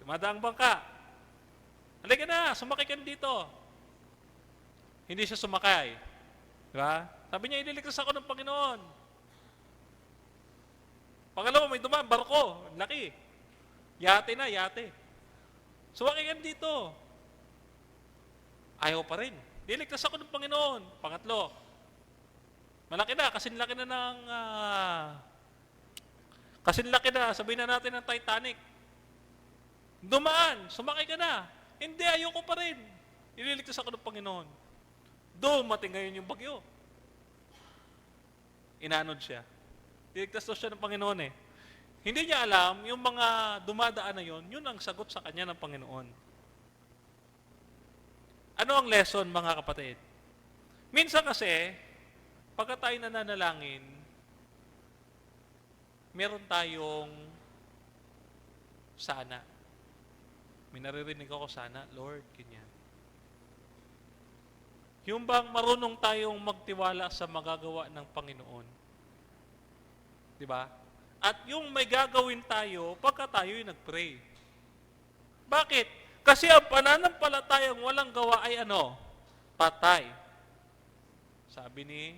Dumadaang bangka. Halika na, sumakay ka dito. Hindi siya sumakay. Di ba? Sabi niya, ililigtas ako ng Panginoon. Pangalawa, may dumaan, barko. Laki. Yate na, yate. Sumakay ka dito. Ayaw pa rin. Niligtas ako ng Panginoon. Pangatlo, malaki na, kasinlaki na ng... kasinlaki na, sabihin na natin ng Titanic. Dumaan, sumakay ka na. Hindi, ayoko pa rin. Ililigtas ako ng Panginoon. Dumating ngayon yung bagyo. Inanod siya. Niligtas daw siya ng Panginoon Hindi niya alam, yung mga dumadaan na yun ang sagot sa kanya ng Panginoon. Ano ang lesson, mga kapatid? Minsan kasi, pagka tayo nananalangin, meron tayong sana. May naririnig ako sana, Lord, ganyan. Yung bang marunong tayong magtiwala sa magagawa ng Panginoon. Di ba? At yung may gagawin tayo pagka tayo'y nag-pray. Bakit? Kasi ang pananampalatayang walang gawa ay patay. Sabi ni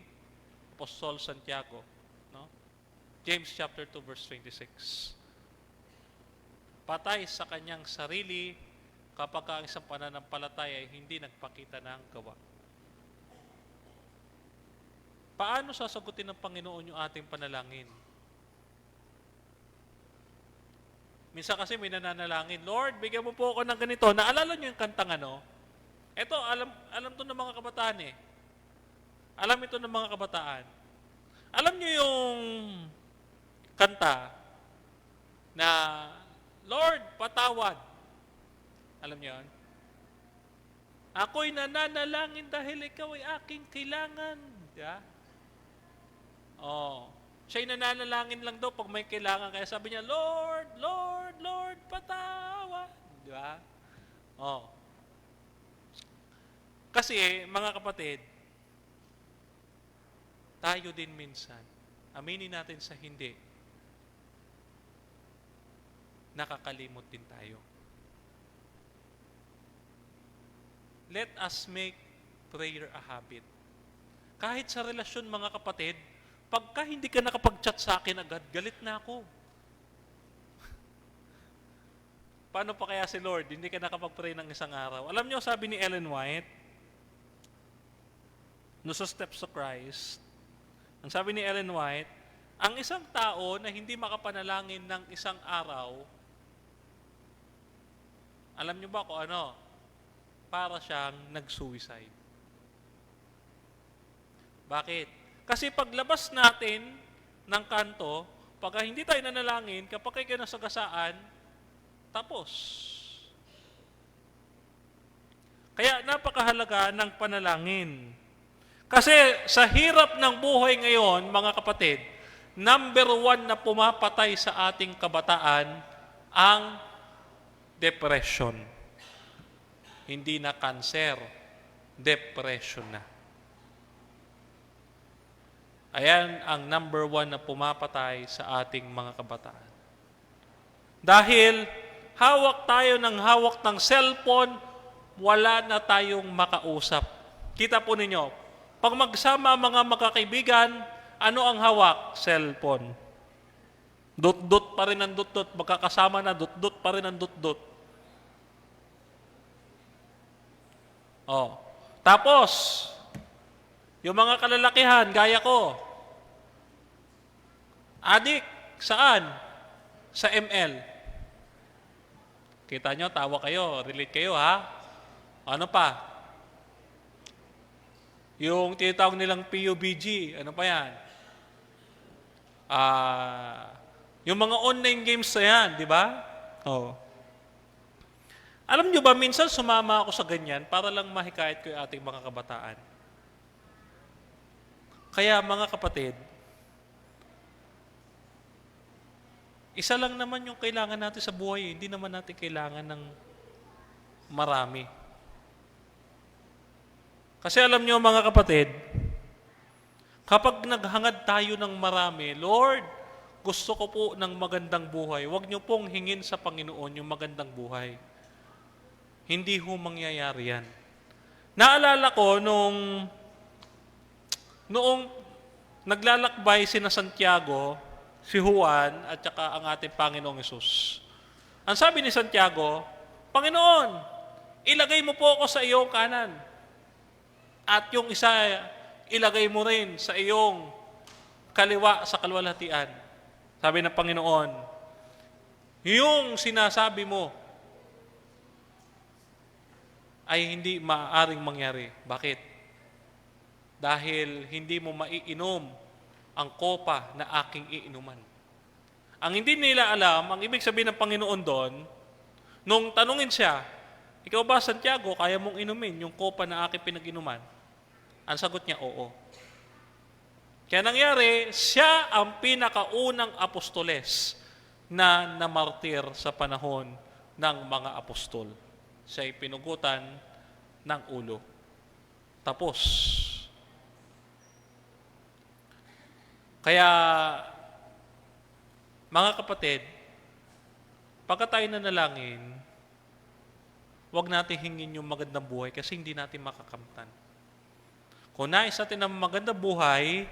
Apostol Santiago, no? James chapter 2 verse 26. Patay sa kanyang sarili kapag ang isang pananampalataya ay hindi nagpakita ng gawa. Paano sasagutin ng Panginoon yung ating panalangin? Minsan kasi may nananalangin, Lord, bigyan mo po ako ng ganito. Naalala nyo yung kantang Ito, alam to ng mga kabataan Alam ito ng mga kabataan. Alam nyo yung kanta na, Lord, patawad. Alam nyo yun? Ako'y nananalangin dahil ikaw ay aking kailangan. Diba? Siya'y nananalangin lang daw pag may kailangan. Kaya sabi niya, Lord, Lord, Lord, patawad. Di ba? Kasi, mga kapatid, tayo din minsan, aminin natin sa hindi, nakakalimot din tayo. Let us make prayer a habit. Kahit sa relasyon, mga kapatid, pagka hindi ka nakapag-chat sa akin agad, galit na ako. Paano pa kaya si Lord? Hindi ka nakapag-pray ng isang araw. Alam niyo, sabi ni Ellen White, no sa Steps to Christ, ang sabi ni Ellen White, ang isang tao na hindi makapanalangin ng isang araw, alam niyo ba kung ano? Para siyang nag-suicide. Bakit? Kasi paglabas natin ng kanto, pagka hindi tayo nanalangin, kapag kayo nasagasaan, tapos. Kaya napakahalaga ng panalangin. Kasi sa hirap ng buhay ngayon, mga kapatid, number 1 na pumapatay sa ating kabataan, ang depression. Hindi na cancer, depression na. Ayan ang number 1 na pumapatay sa ating mga kabataan. Dahil hawak tayo ng hawak ng cellphone, wala na tayong makausap. Kita po ninyo, pag magsama ang mga magkakaibigan, ano ang hawak? Cellphone. Dot-dot pa rin ang dot-dot. Magkakasama na, dot-dot pa rin ang dot-dot. Oh. Tapos, yung mga kalalakihan, gaya ko, adik, saan? Sa ML. Kita nyo, tawa kayo, relate kayo ha? Ano pa? Yung tinatawag nilang PUBG, ano pa yan? Yung mga online games na yan, di ba? Oh. Alam nyo ba, minsan sumama ako sa ganyan para lang mahikayat ko yung ating mga kabataan. Kaya mga kapatid, isa lang naman yung kailangan natin sa buhay. Hindi naman natin kailangan ng marami. Kasi alam nyo mga kapatid, kapag naghangad tayo ng marami, Lord, gusto ko po ng magandang buhay. Huwag nyo pong hingin sa Panginoon yung magandang buhay. Hindi ho mangyayari yan. Naalala ko noong naglalakbay sina Santiago, si Juan at saka ang ating Panginoong Hesus. Ang sabi ni Santiago, Panginoon, ilagay mo po ako sa iyong kanan. At yung isa, ilagay mo rin sa iyong kaliwa sa kaluwalhatian. Sabi ng Panginoon, yung sinasabi mo ay hindi maaaring mangyari. Bakit? Dahil hindi mo maiinom ang kopa na aking iinuman. Ang hindi nila alam, ang ibig sabihin ng Panginoon doon, nung tanungin siya, ikaw ba, Santiago, kaya mong inumin yung kopa na aking pinag-inuman? Ang sagot niya, oo. Kaya nangyari, siya ang pinakaunang apostoles na namartir sa panahon ng mga apostol. Siya ay pinugutan ng ulo. Tapos, kaya, mga kapatid, pagka tayo nanalangin, huwag natin hingin yung magandang buhay kasi hindi natin makakamtan. Kung nais natin ng magandang buhay,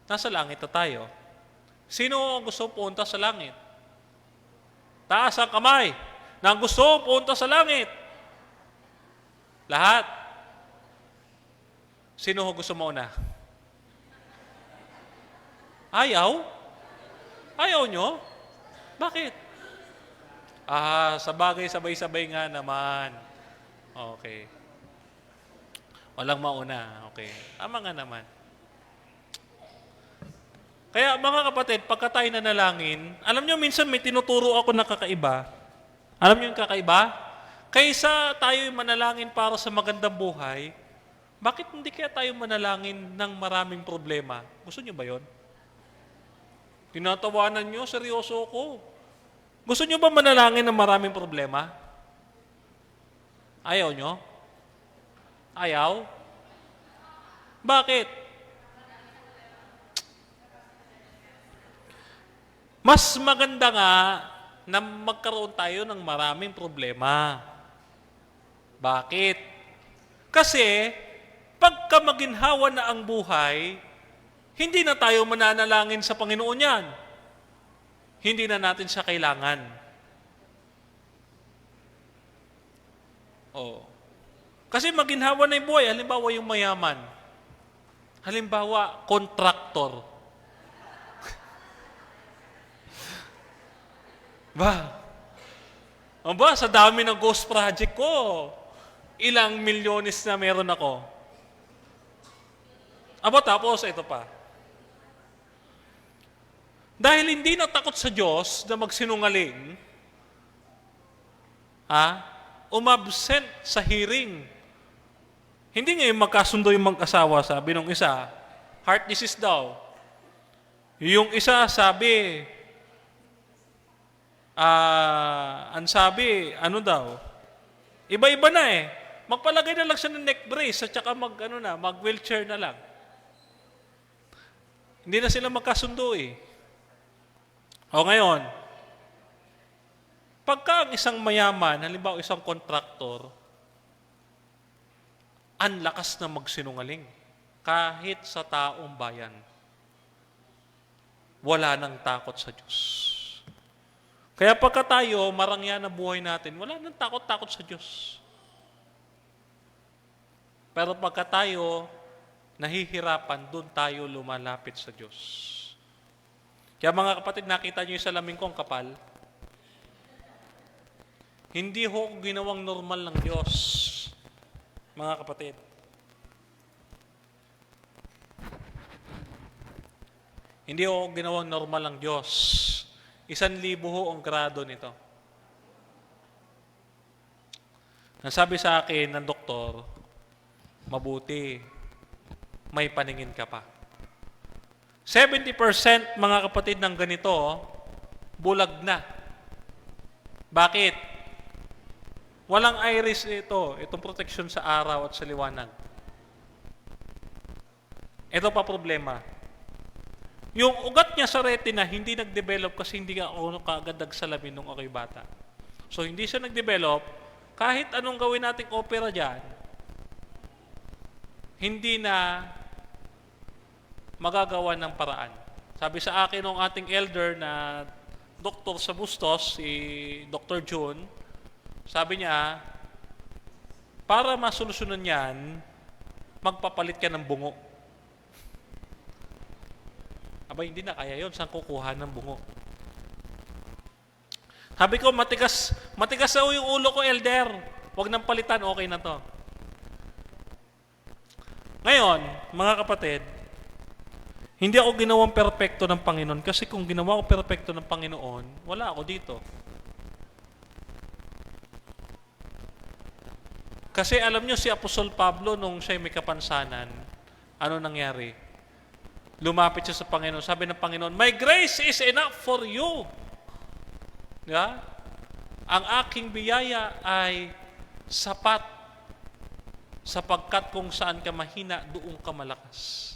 nasa langit na tayo. Sino ang gusto punta sa langit? Taas ang kamay na gusto punta sa langit. Lahat. Sino gusto mauna? Ayaw? Ayaw nyo? Bakit? Sa bagay, sabay-sabay nga naman. Okay. Walang mauna. Okay. Tama nga naman. Kaya mga kapatid, pagka tayo nanalangin, alam nyo, minsan may tinuturo ako na kakaiba. Alam nyo yung kakaiba? Kaysa tayo manalangin para sa magandang buhay, bakit hindi kaya tayo manalangin ng maraming problema? Gusto nyo ba yon? Tinatawanan nyo, seryoso ko. Gusto nyo ba manalangin ng maraming problema? Ayaw nyo? Ayaw? Bakit? Mas maganda nga na magkaroon tayo ng maraming problema. Bakit? Kasi, pagka maginhawa na ang buhay, hindi na tayo mananalangin sa Panginoon yan. Hindi na natin siya kailangan. Oh. Kasi maginhawa na yung buhay. Halimbawa yung mayaman. Halimbawa, kontraktor. Sa dami ng ghost project ko, ilang milyones na meron ako. Tapos, ito pa. Dahil hindi natakot sa Diyos na magsinungaling, umabsent sa hearing. Hindi ngayon magkasundo yung mag-asawa, sabi nung isa, heart disease daw. Yung isa sabi, ang sabi, ano daw? Iba-iba na eh. Magpalagay na lang siya ng neck brace at saka mag-wheelchair na lang. Hindi na sila magkasundo eh. O ngayon, pagka ang isang mayaman, halimbawa isang kontraktor, ang lakas na magsinungaling kahit sa taong bayan. Wala nang takot sa Diyos. Kaya pagka tayo, marangya na buhay natin, wala nang takot-takot sa Diyos. Pero pagka tayo, nahihirapan, doon tayo lumalapit sa Diyos. Kaya mga kapatid, nakita niyo yung salamin kong kapal? Hindi ho ginawang normal ng Diyos, mga kapatid. Hindi ho ginawang normal ng Diyos. 1,000 ho ang grado nito. Nasabi sa akin ng doktor, mabuti, may paningin ka pa. 70% mga kapatid ng ganito, bulag na. Bakit? Walang iris itong protection sa araw at sa liwanag. Ito pa problema. Yung ugat niya sa retina, hindi nag-develop kasi hindi ako kaagad nagsalamin nung ako'y bata. So, hindi siya nag-develop. Kahit anong gawin nating opera dyan, hindi na magagawa ng paraan. Sabi sa akin ng ating elder na doktor sa Bustos, si Dr. June, sabi niya, para masolusyonan yan, magpapalit ka ng bungo. Hindi na kaya yun. Saan kukuha ng bungo? Sabi ko, matigas na yung ulo ko, elder. Huwag nang palitan, okay na to. Ngayon, mga kapatid, hindi ako ginawang perpekto ng Panginoon kasi kung ginawa ko perpekto ng Panginoon, wala ako dito. Kasi alam nyo, si Apostol Pablo, nung siya'y may kapansanan, ano nangyari? Lumapit siya sa Panginoon. Sabi ng Panginoon, my grace is enough for you. Yeah? Ang aking biyaya ay sapat sapagkat kung saan ka mahina, doon ka malakas.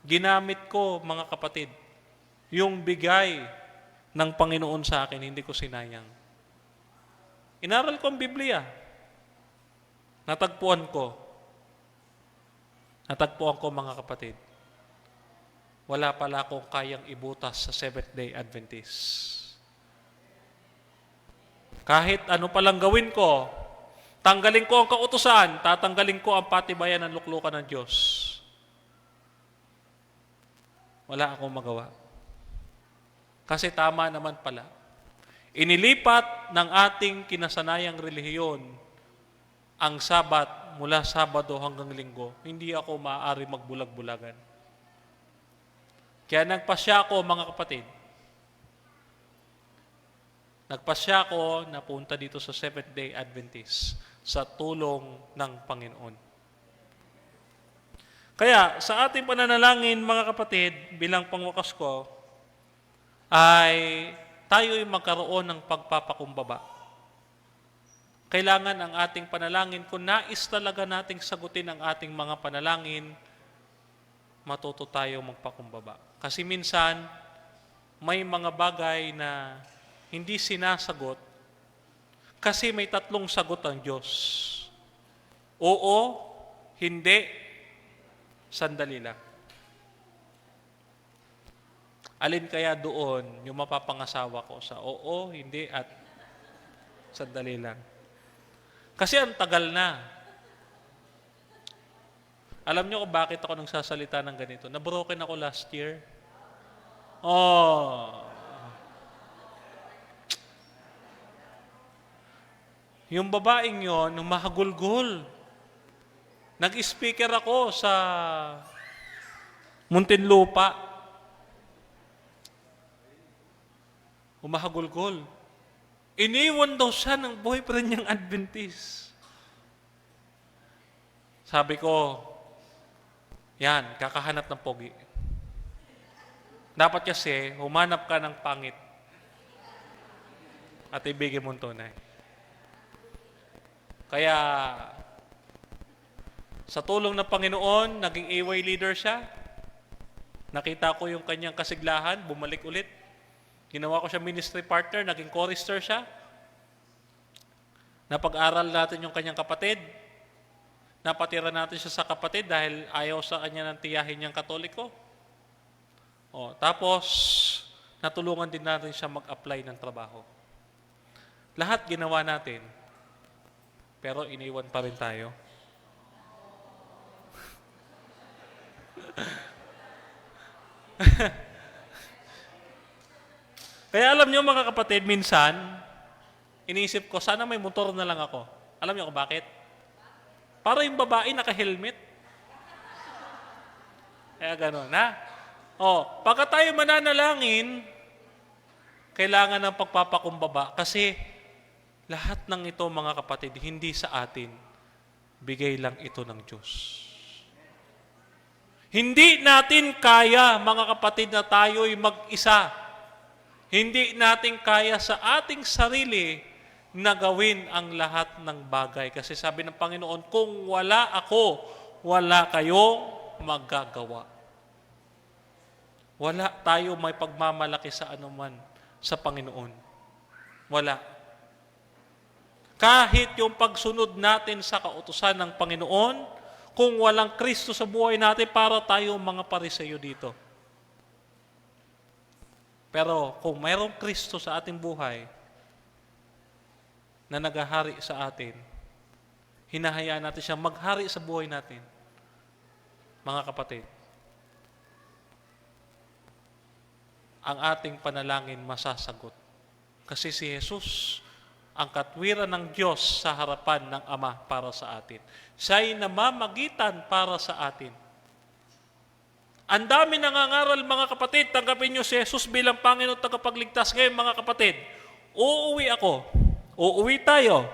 Ginamit ko, mga kapatid, yung bigay ng Panginoon sa akin, hindi ko sinayang. Inaral ko ang Biblia. Natagpuan ko, mga kapatid, wala pala akong kayang ibutas sa Seventh-day Adventist. Kahit ano palang gawin ko, tanggalin ko ang kautusan, tatanggalin ko ang patibayan ng luklukan ng Diyos. Wala akong magawa. Kasi tama naman pala. Inilipat ng ating kinasanayang relihiyon ang Sabat mula Sabado hanggang Linggo. Hindi ako maaari magbulag-bulagan. Kaya nagpasya ako, mga kapatid. Nagpasya ako na punta dito sa Seventh-day Adventist sa tulong ng Panginoon. Kaya sa ating pananalangin, mga kapatid, bilang pangwakas ko, ay tayo'y magkaroon ng pagpapakumbaba. Kailangan ang ating panalangin, kung nais talaga nating sagutin ang ating mga panalangin, matuto tayo magpakumbaba. Kasi minsan, may mga bagay na hindi sinasagot kasi may tatlong sagot ang Diyos. Oo, hindi, sandali lang. Alin kaya doon yung mapapangasawa ko sa oo, hindi, at sandali lang? Kasi ang tagal na. Alam niyo kung bakit ako nagsasalita ng ganito? Na-broken ako last year. Oh. Yung babaeng yon, nung mahagulgol. Nag-speaker ako sa Muntinlupa. Umahagulgol. Iniwan daw siya ng boyfriend niyang Adventist. Sabi ko, yan, kakahanap ng pogi. Dapat kasi, humanap ka ng pangit at ibigay mong tunay. Kaya, sa tulong ng Panginoon, naging AY leader siya. Nakita ko yung kanyang kasiglahan, bumalik ulit. Ginawa ko siya ministry partner, naging chorister siya. Napag-aral natin yung kanyang kapatid. Napatira natin siya sa kapatid dahil ayaw sa kanya ng tiyahin niyang Katoliko. Tapos, natulungan din natin siya mag-apply ng trabaho. Lahat ginawa natin, pero iniwan pa rin tayo. Kaya alam niyo mga kapatid, minsan, iniisip ko, sana may motor na lang ako. Alam niyo kung bakit? Para yung babae naka-helmet. Kaya gano'n, ha? Pagka tayo mananalangin, kailangan ng pagpapakumbaba kasi lahat ng ito, mga kapatid, hindi sa atin. Bigay lang ito ng Diyos. Hindi natin kaya, mga kapatid, na tayo'y mag-isa. Hindi natin kaya sa ating sarili na gawin ang lahat ng bagay. Kasi sabi ng Panginoon, kung wala ako, wala kayo magagawa. Wala tayo may pagmamalaki sa anuman sa Panginoon. Wala. Kahit yung pagsunod natin sa kautusan ng Panginoon, kung walang Kristo sa buhay natin, para tayo mga Pariseyo dito. Pero kung mayroong Kristo sa ating buhay na naghahari sa atin, hinahayaan natin siya maghari sa buhay natin. Mga kapatid, ang ating panalangin masasagot. Kasi si Jesus, ang katwiran ng Diyos sa harapan ng Ama para sa atin. Siya'y namamagitan para sa atin. Ang dami nangangaral, mga kapatid, tanggapin niyo si Jesus bilang Panginoon at tagapagligtas. Ngayon, mga kapatid, uuwi ako. Uuwi tayo.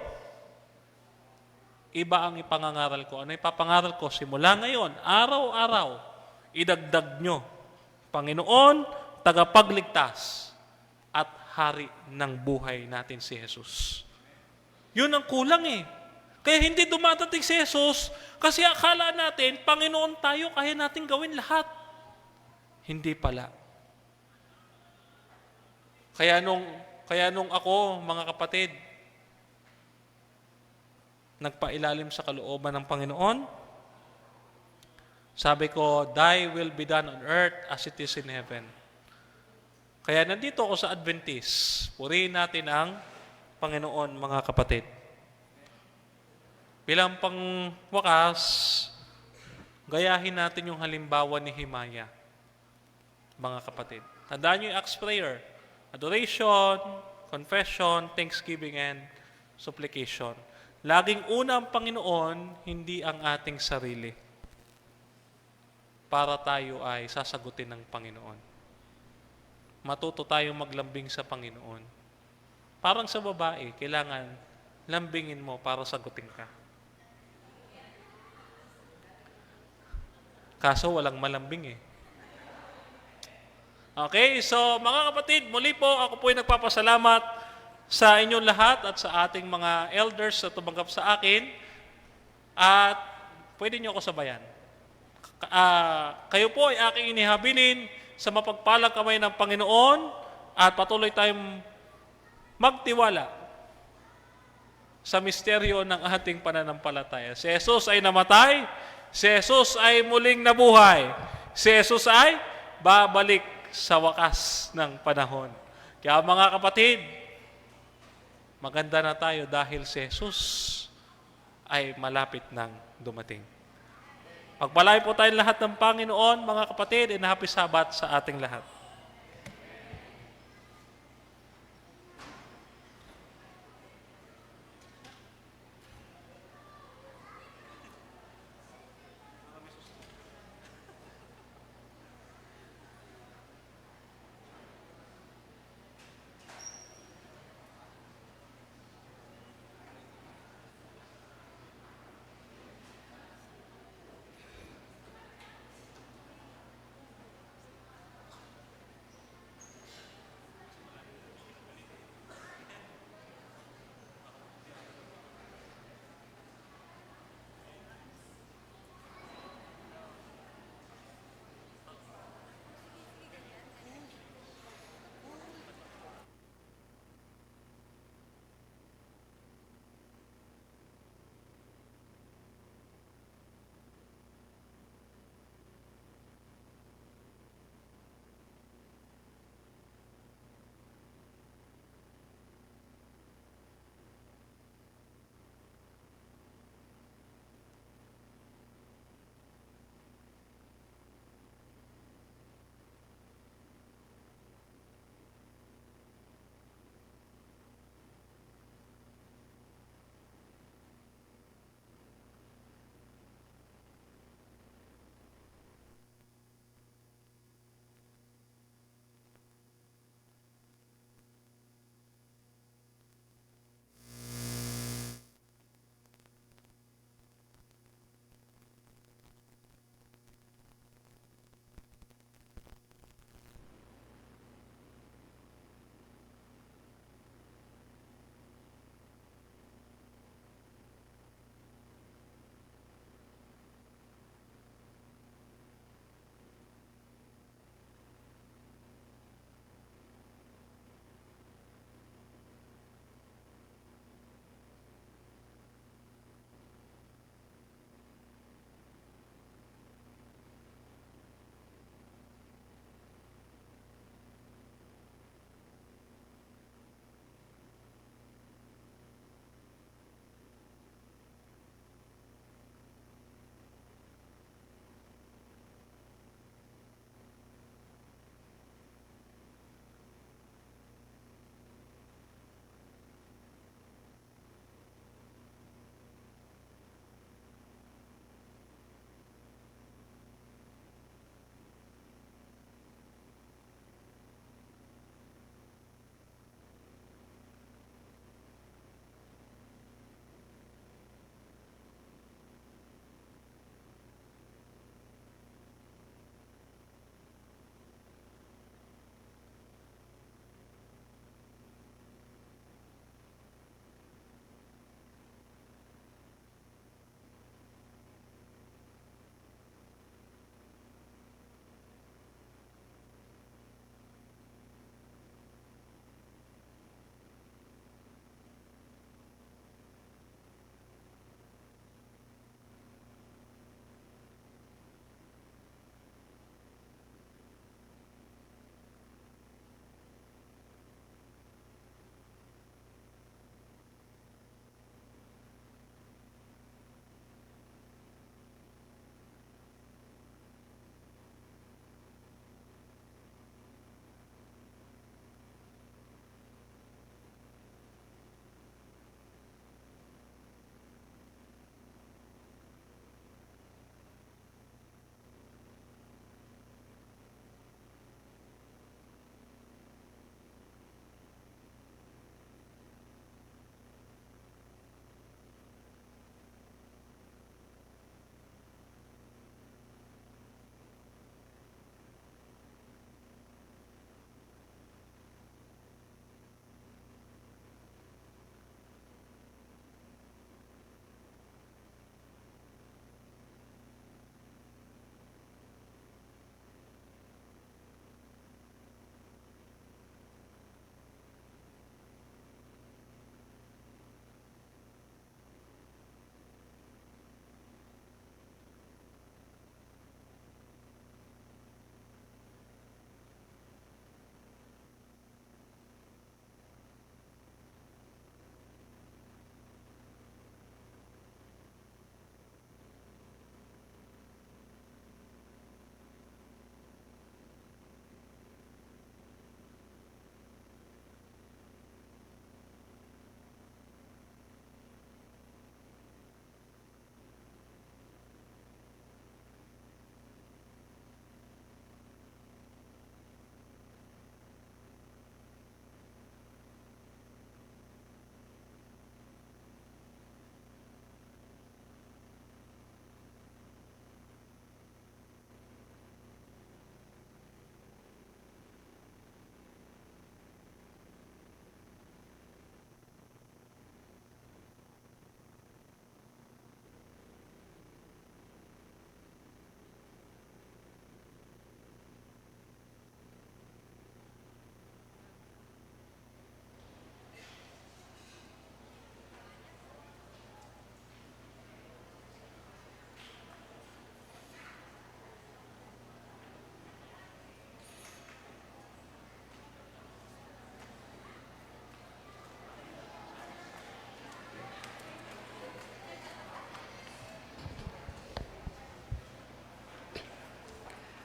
Iba ang ipangangaral ko. Ano ipapangaral ko? Simula ngayon, araw-araw, idagdag nyo, Panginoon, tagapagligtas at hari ng buhay natin si Jesus. Yun ang kulang eh. Kaya hindi dumadating si Jesus kasi akala natin, Panginoon tayo, kaya natin gawin lahat. Hindi pala. Kaya nung ako, mga kapatid, nagpailalim sa kalooban ng Panginoon, sabi ko, thy will be done on earth as it is in heaven. Kaya nandito ako sa Adventist. Purihin natin ang Panginoon, mga kapatid. Bilang pangwakas, gayahin natin yung halimbawa ni Himaya, mga kapatid. Tandaan nyo yung Acts prayer. Adoration, confession, thanksgiving, and supplication. Laging una ang Panginoon, hindi ang ating sarili. Para tayo ay sasagutin ng Panginoon. Matuto tayong maglambing sa Panginoon. Parang sa babae, kailangan lambingin mo para sagutin ka. Kaso walang malambing eh. Okay, so mga kapatid, muli po ako po ay nagpapasalamat sa inyong lahat at sa ating mga elders na tumanggap sa akin. At pwede niyo ako sabayan. Kayo po ay aking inihabilin sa mapagpalang kamay ng Panginoon at patuloy tayong magtiwala sa misteryo ng ating pananampalataya. Si Jesus ay namatay, si Jesus ay muling nabuhay, si Jesus ay babalik sa wakas ng panahon. Kaya mga kapatid, maganda na tayo dahil si Jesus ay malapit nang dumating. Pagpalain po tayong lahat ng Panginoon, mga kapatid, and happy Sabbath sa ating lahat.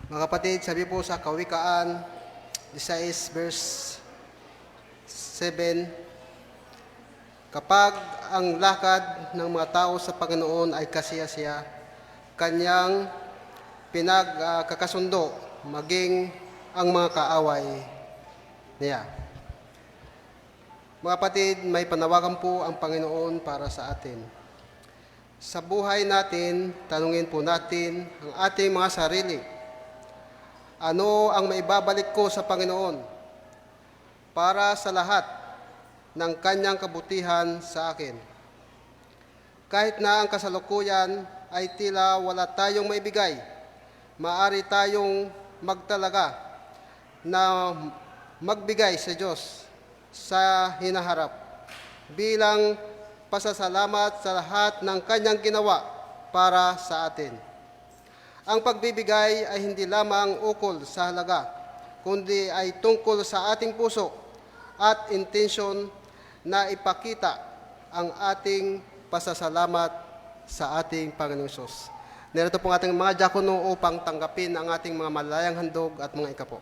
Mga kapatid, sabi po sa Kawikaan 16 verse 7, kapag ang lakad ng mga tao sa Panginoon ay kasiya-siya, kanyang pinagkakasundo maging ang mga kaaway niya. Mga kapatid, may panawagan po ang Panginoon para sa atin. Sa buhay natin, tanungin po natin ang ating mga sarili. Ano ang maibabalik ko sa Panginoon para sa lahat ng kanyang kabutihan sa akin? Kahit na ang kasalukuyan ay tila wala tayong maibigay, maaari tayong magtalaga na magbigay sa Diyos sa hinaharap bilang pasasalamat sa lahat ng kanyang ginawa para sa atin. Ang pagbibigay ay hindi lamang ukol sa halaga, kundi ay tungkol sa ating puso at intensyon na ipakita ang ating pasasalamat sa ating Panginoong Hesus. Narito po ang ating mga diakono upang tanggapin ang ating mga malayang handog at mga ikapo.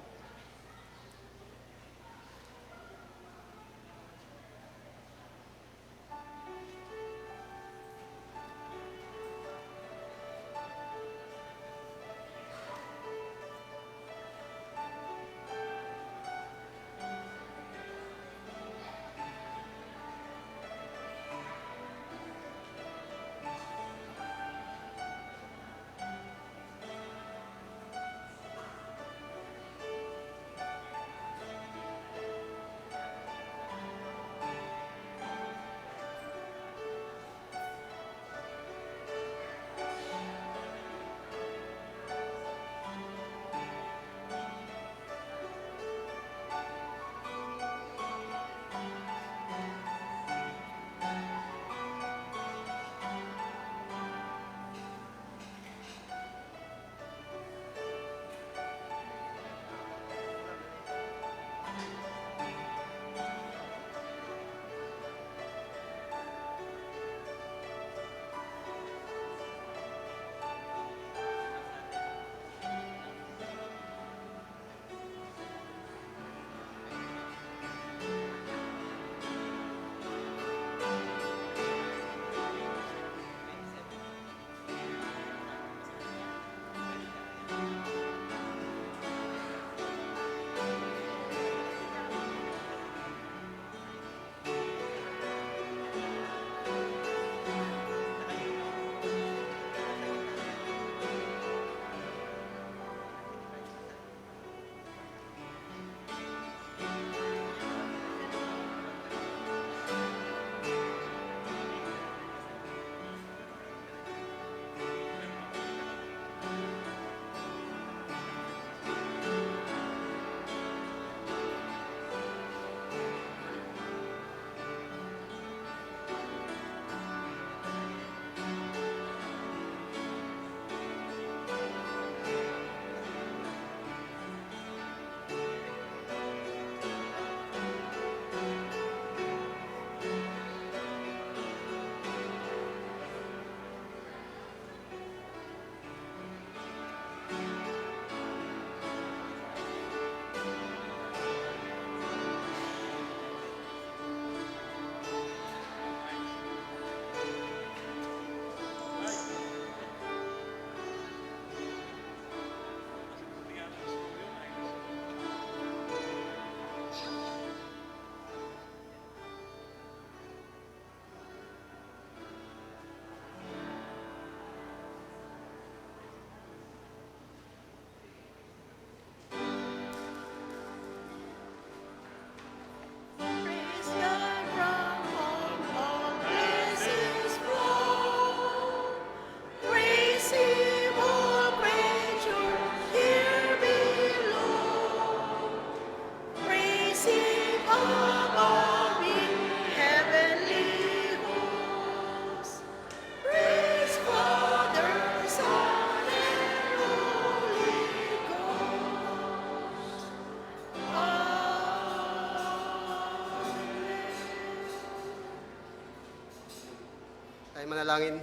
Tayo manalangin.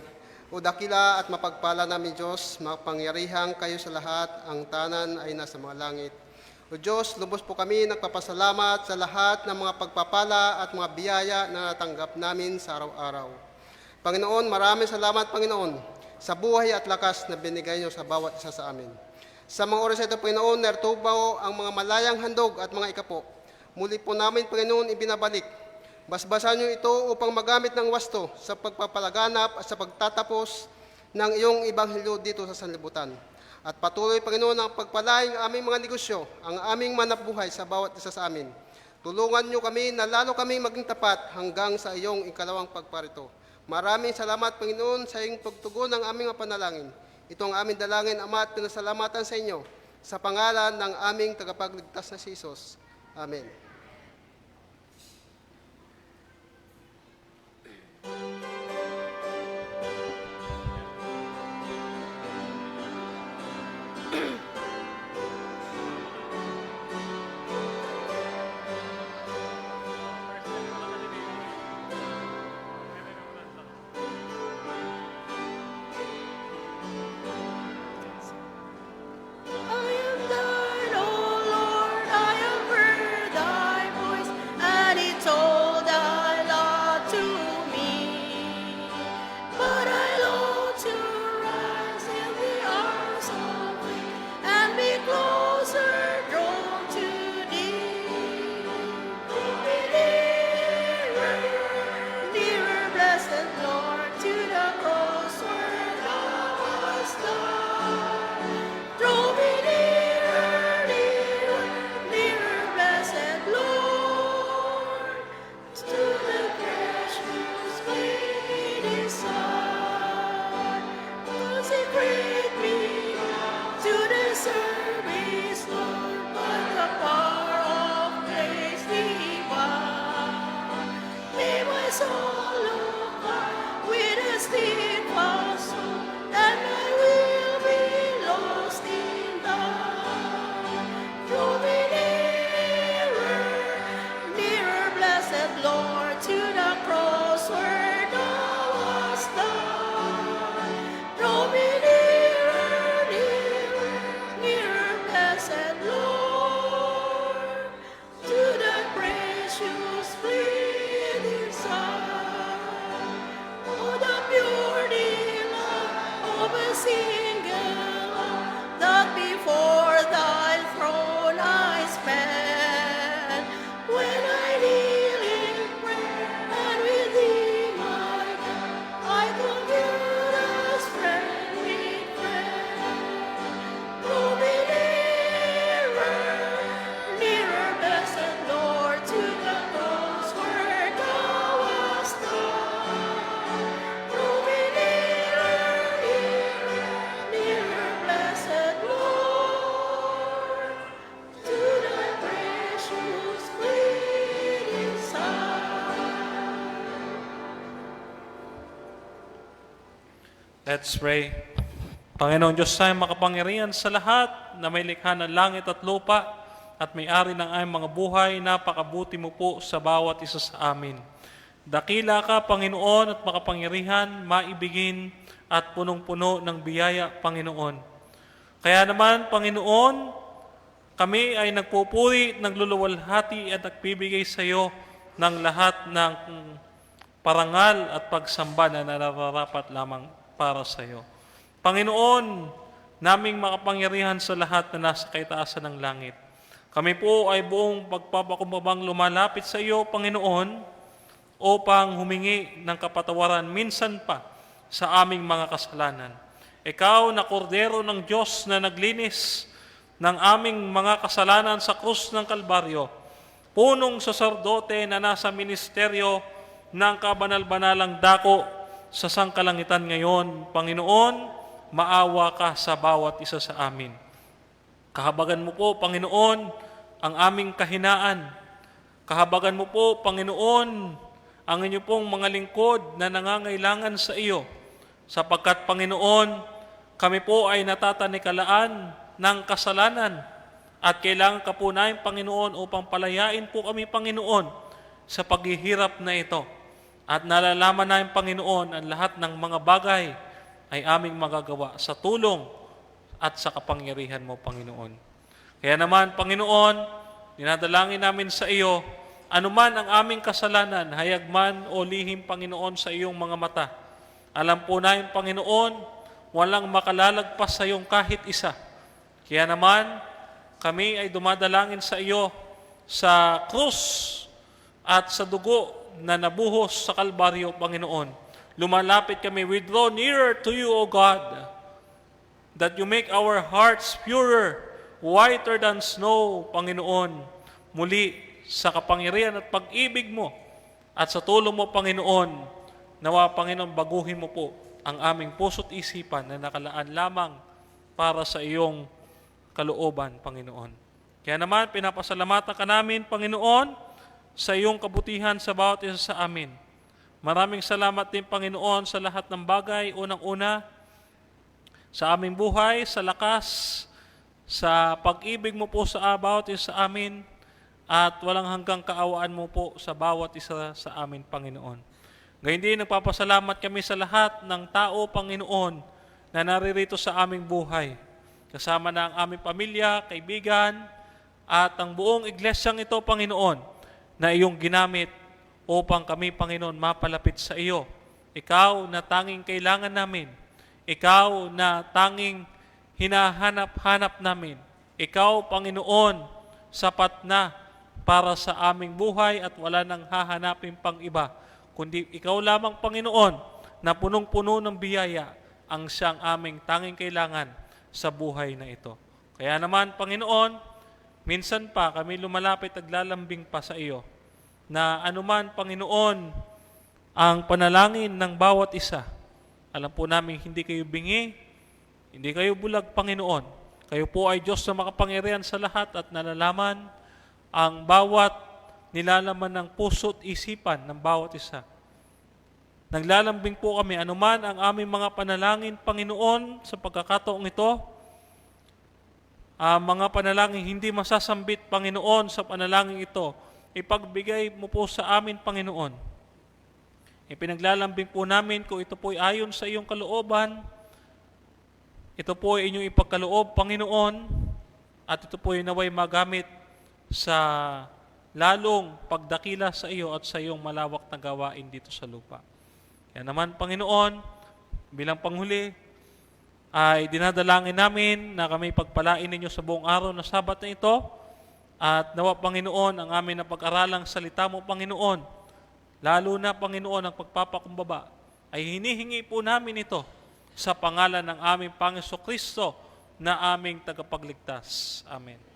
O dakila at mapagpala namin Diyos, makapangyarihang kayo sa lahat, ang tanan ay nasa mga langit. O Diyos, lubos po kami nagpapasalamat sa lahat ng mga pagpapala at mga biyaya na natanggap namin sa araw-araw. Panginoon, maraming salamat Panginoon sa buhay at lakas na binigay niyo sa bawat isa sa amin. Sa mga oras ito, Panginoon, nartubaw ang mga malayang handog at mga ikapo. Muli po namin, Panginoon, ibinabalik. Basbasan niyo ito upang magamit ng wasto sa pagpapalaganap at sa pagtatapos ng iyong ibanghilyo dito sa sanlibutan. At patuloy, Panginoon, ang pagpalaing aming mga negosyo, ang aming manapbuhay sa bawat isa sa amin. Tulungan niyo kami na lalo kaming maging tapat hanggang sa iyong ikalawang pagparito. Maraming salamat, Panginoon, sa iyong pagtugon ng aming mga panalangin. Ito ang aming dalangin, Ama, at pinasalamatan sa inyo sa pangalan ng aming tagapagligtas na si Jesus. Amen. I am thine, O Lord, I have heard thy voice, and he told thy law to me. But I long to rise in the arms of thee, and be closer drawn to thee. Bring me nearer, nearer, blessed Lord, to the cross where thou wast died. Draw me nearer, nearer, nearer, blessed Lord, to the precious bleeding side. Consecrate me to the service, Lord, by the power of grace divine. May my soul look up with a steadfast soul, and my will be lost in thine. Draw me nearer, nearer, blessed Lord, to the cross where thou wast died. Draw me nearer, nearer, nearer, blessed Lord, to the precious bleeding side. Oh, the pure delight of a single love, that before thy throne I spend. When I kneel in prayer, and with thee, my God, I commune as friend with friend. Draw me nearer, nearer, blessed Lord, to the cross where thou wast died. Draw me nearer, nearer, nearer, blessed Lord, to thy precious bleeding side. Let's pray. Panginoon Diyos tayo makapangyarihan sa lahat na may likha ng langit at lupa at may-ari ng aming mga buhay, napakabuti mo po sa bawat isa sa amin. Dakila ka, Panginoon, at makapangyarihan, maibigin at punong-puno ng biyaya, Panginoon. Kaya naman, Panginoon, kami ay nagpupuri, nagluluwalhati at nagbibigay sa iyo ng lahat ng parangal at pagsamba na nararapat lamang para sa iyo. Panginoon, naming makapangyarihan sa lahat na nasa kaitaasan ng langit. Kami po ay buong pagpapakumbabang lumalapit sa iyo, Panginoon, upang humingi ng kapatawaran minsan pa sa aming mga kasalanan. Ikaw na kordero ng Diyos na naglinis ng aming mga kasalanan sa krus ng Kalbaryo, punong saserdote na nasa ministeryo ng kabanal-banalang dako sa sangkalangitan ngayon, Panginoon, maawa ka sa bawat isa sa amin. Kahabagan mo po, Panginoon, ang aming kahinaan. Kahabagan mo po, Panginoon, ang inyo pong mga lingkod na nangangailangan sa iyo. Sapagkat, Panginoon, kami po ay natatanikalaan ng kasalanan at kailangan ka po namin, Panginoon, upang palayain po kami, Panginoon, sa paghihirap na ito. At nalalaman namin, Panginoon, ang lahat ng mga bagay ay aming magagawa sa tulong at sa kapangyarihan mo, Panginoon. Kaya naman, Panginoon, dinadalangin namin sa iyo, anuman ang aming kasalanan, hayag man o lihim, Panginoon, sa iyong mga mata. Alam po namin, Panginoon, walang makalalagpas sa iyong kahit isa. Kaya naman, kami ay dumadalangin sa iyo sa krus at sa dugo na nabuhos sa Kalbaryo, Panginoon. Lumalapit kami, we draw nearer to you, O God, that you make our hearts purer, whiter than snow, Panginoon. Muli, sa kapangyarihan at pag-ibig mo at sa tulong mo, Panginoon, nawa, Panginoon, baguhin mo po ang aming puso't isipan na nakalaan lamang para sa iyong kalooban, Panginoon. Kaya naman, pinapasalamatan ka namin, Panginoon, sa iyong kabutihan sa bawat isa sa amin. Maraming salamat din, Panginoon, sa lahat ng bagay. Unang-una, sa aming buhay, sa lakas, sa pag-ibig mo po sa bawat isa sa amin, at walang hanggang kaawaan mo po sa bawat isa sa amin, Panginoon. Ngayon din, nagpapasalamat kami sa lahat ng tao, Panginoon, na naririto sa aming buhay. Kasama na ang aming pamilya, kaibigan, at ang buong iglesyang ito, Panginoon, na iyong ginamit upang kami, Panginoon, mapalapit sa iyo. Ikaw na tanging kailangan namin. Ikaw na tanging hinahanap-hanap namin. Ikaw, Panginoon, sapat na para sa aming buhay at wala nang hahanapin pang iba. Kundi ikaw lamang, Panginoon, na punong-puno ng biyaya ang siyang aming tanging kailangan sa buhay na ito. Kaya naman, Panginoon, minsan pa kami lumalapit at lalambing pa sa iyo na anuman, Panginoon, ang panalangin ng bawat isa. Alam po namin hindi kayo bingi, hindi kayo bulag, Panginoon. Kayo po ay Diyos na makapangyarihan sa lahat at nalalaman ang bawat nilalaman ng puso't isipan ng bawat isa. Naglalambing po kami, anuman ang aming mga panalangin, Panginoon, sa pagkakataong ito, mga panalangin hindi masasambit, Panginoon, sa panalangin ito, ipagbigay mo po sa amin, Panginoon. Ipinaglalambing po namin kung ito po ay ayon sa iyong kalooban, ito po ay inyong ipagkaloob, Panginoon, at ito po ay naway magamit sa lalong pagdakila sa iyo at sa iyong malawak na gawain dito sa lupa. Kaya naman, Panginoon, bilang panghuli, ay dinadalangin namin na kami pagpalain ninyo sa buong araw na Sabat na ito, at nawa, Panginoon, ang amin na pag-aralang salita mo, Panginoon, lalo na, Panginoon, ang pagpapakumbaba, ay hinihingi po namin ito sa pangalan ng aming Panginoon Kristo na aming tagapagligtas. Amen.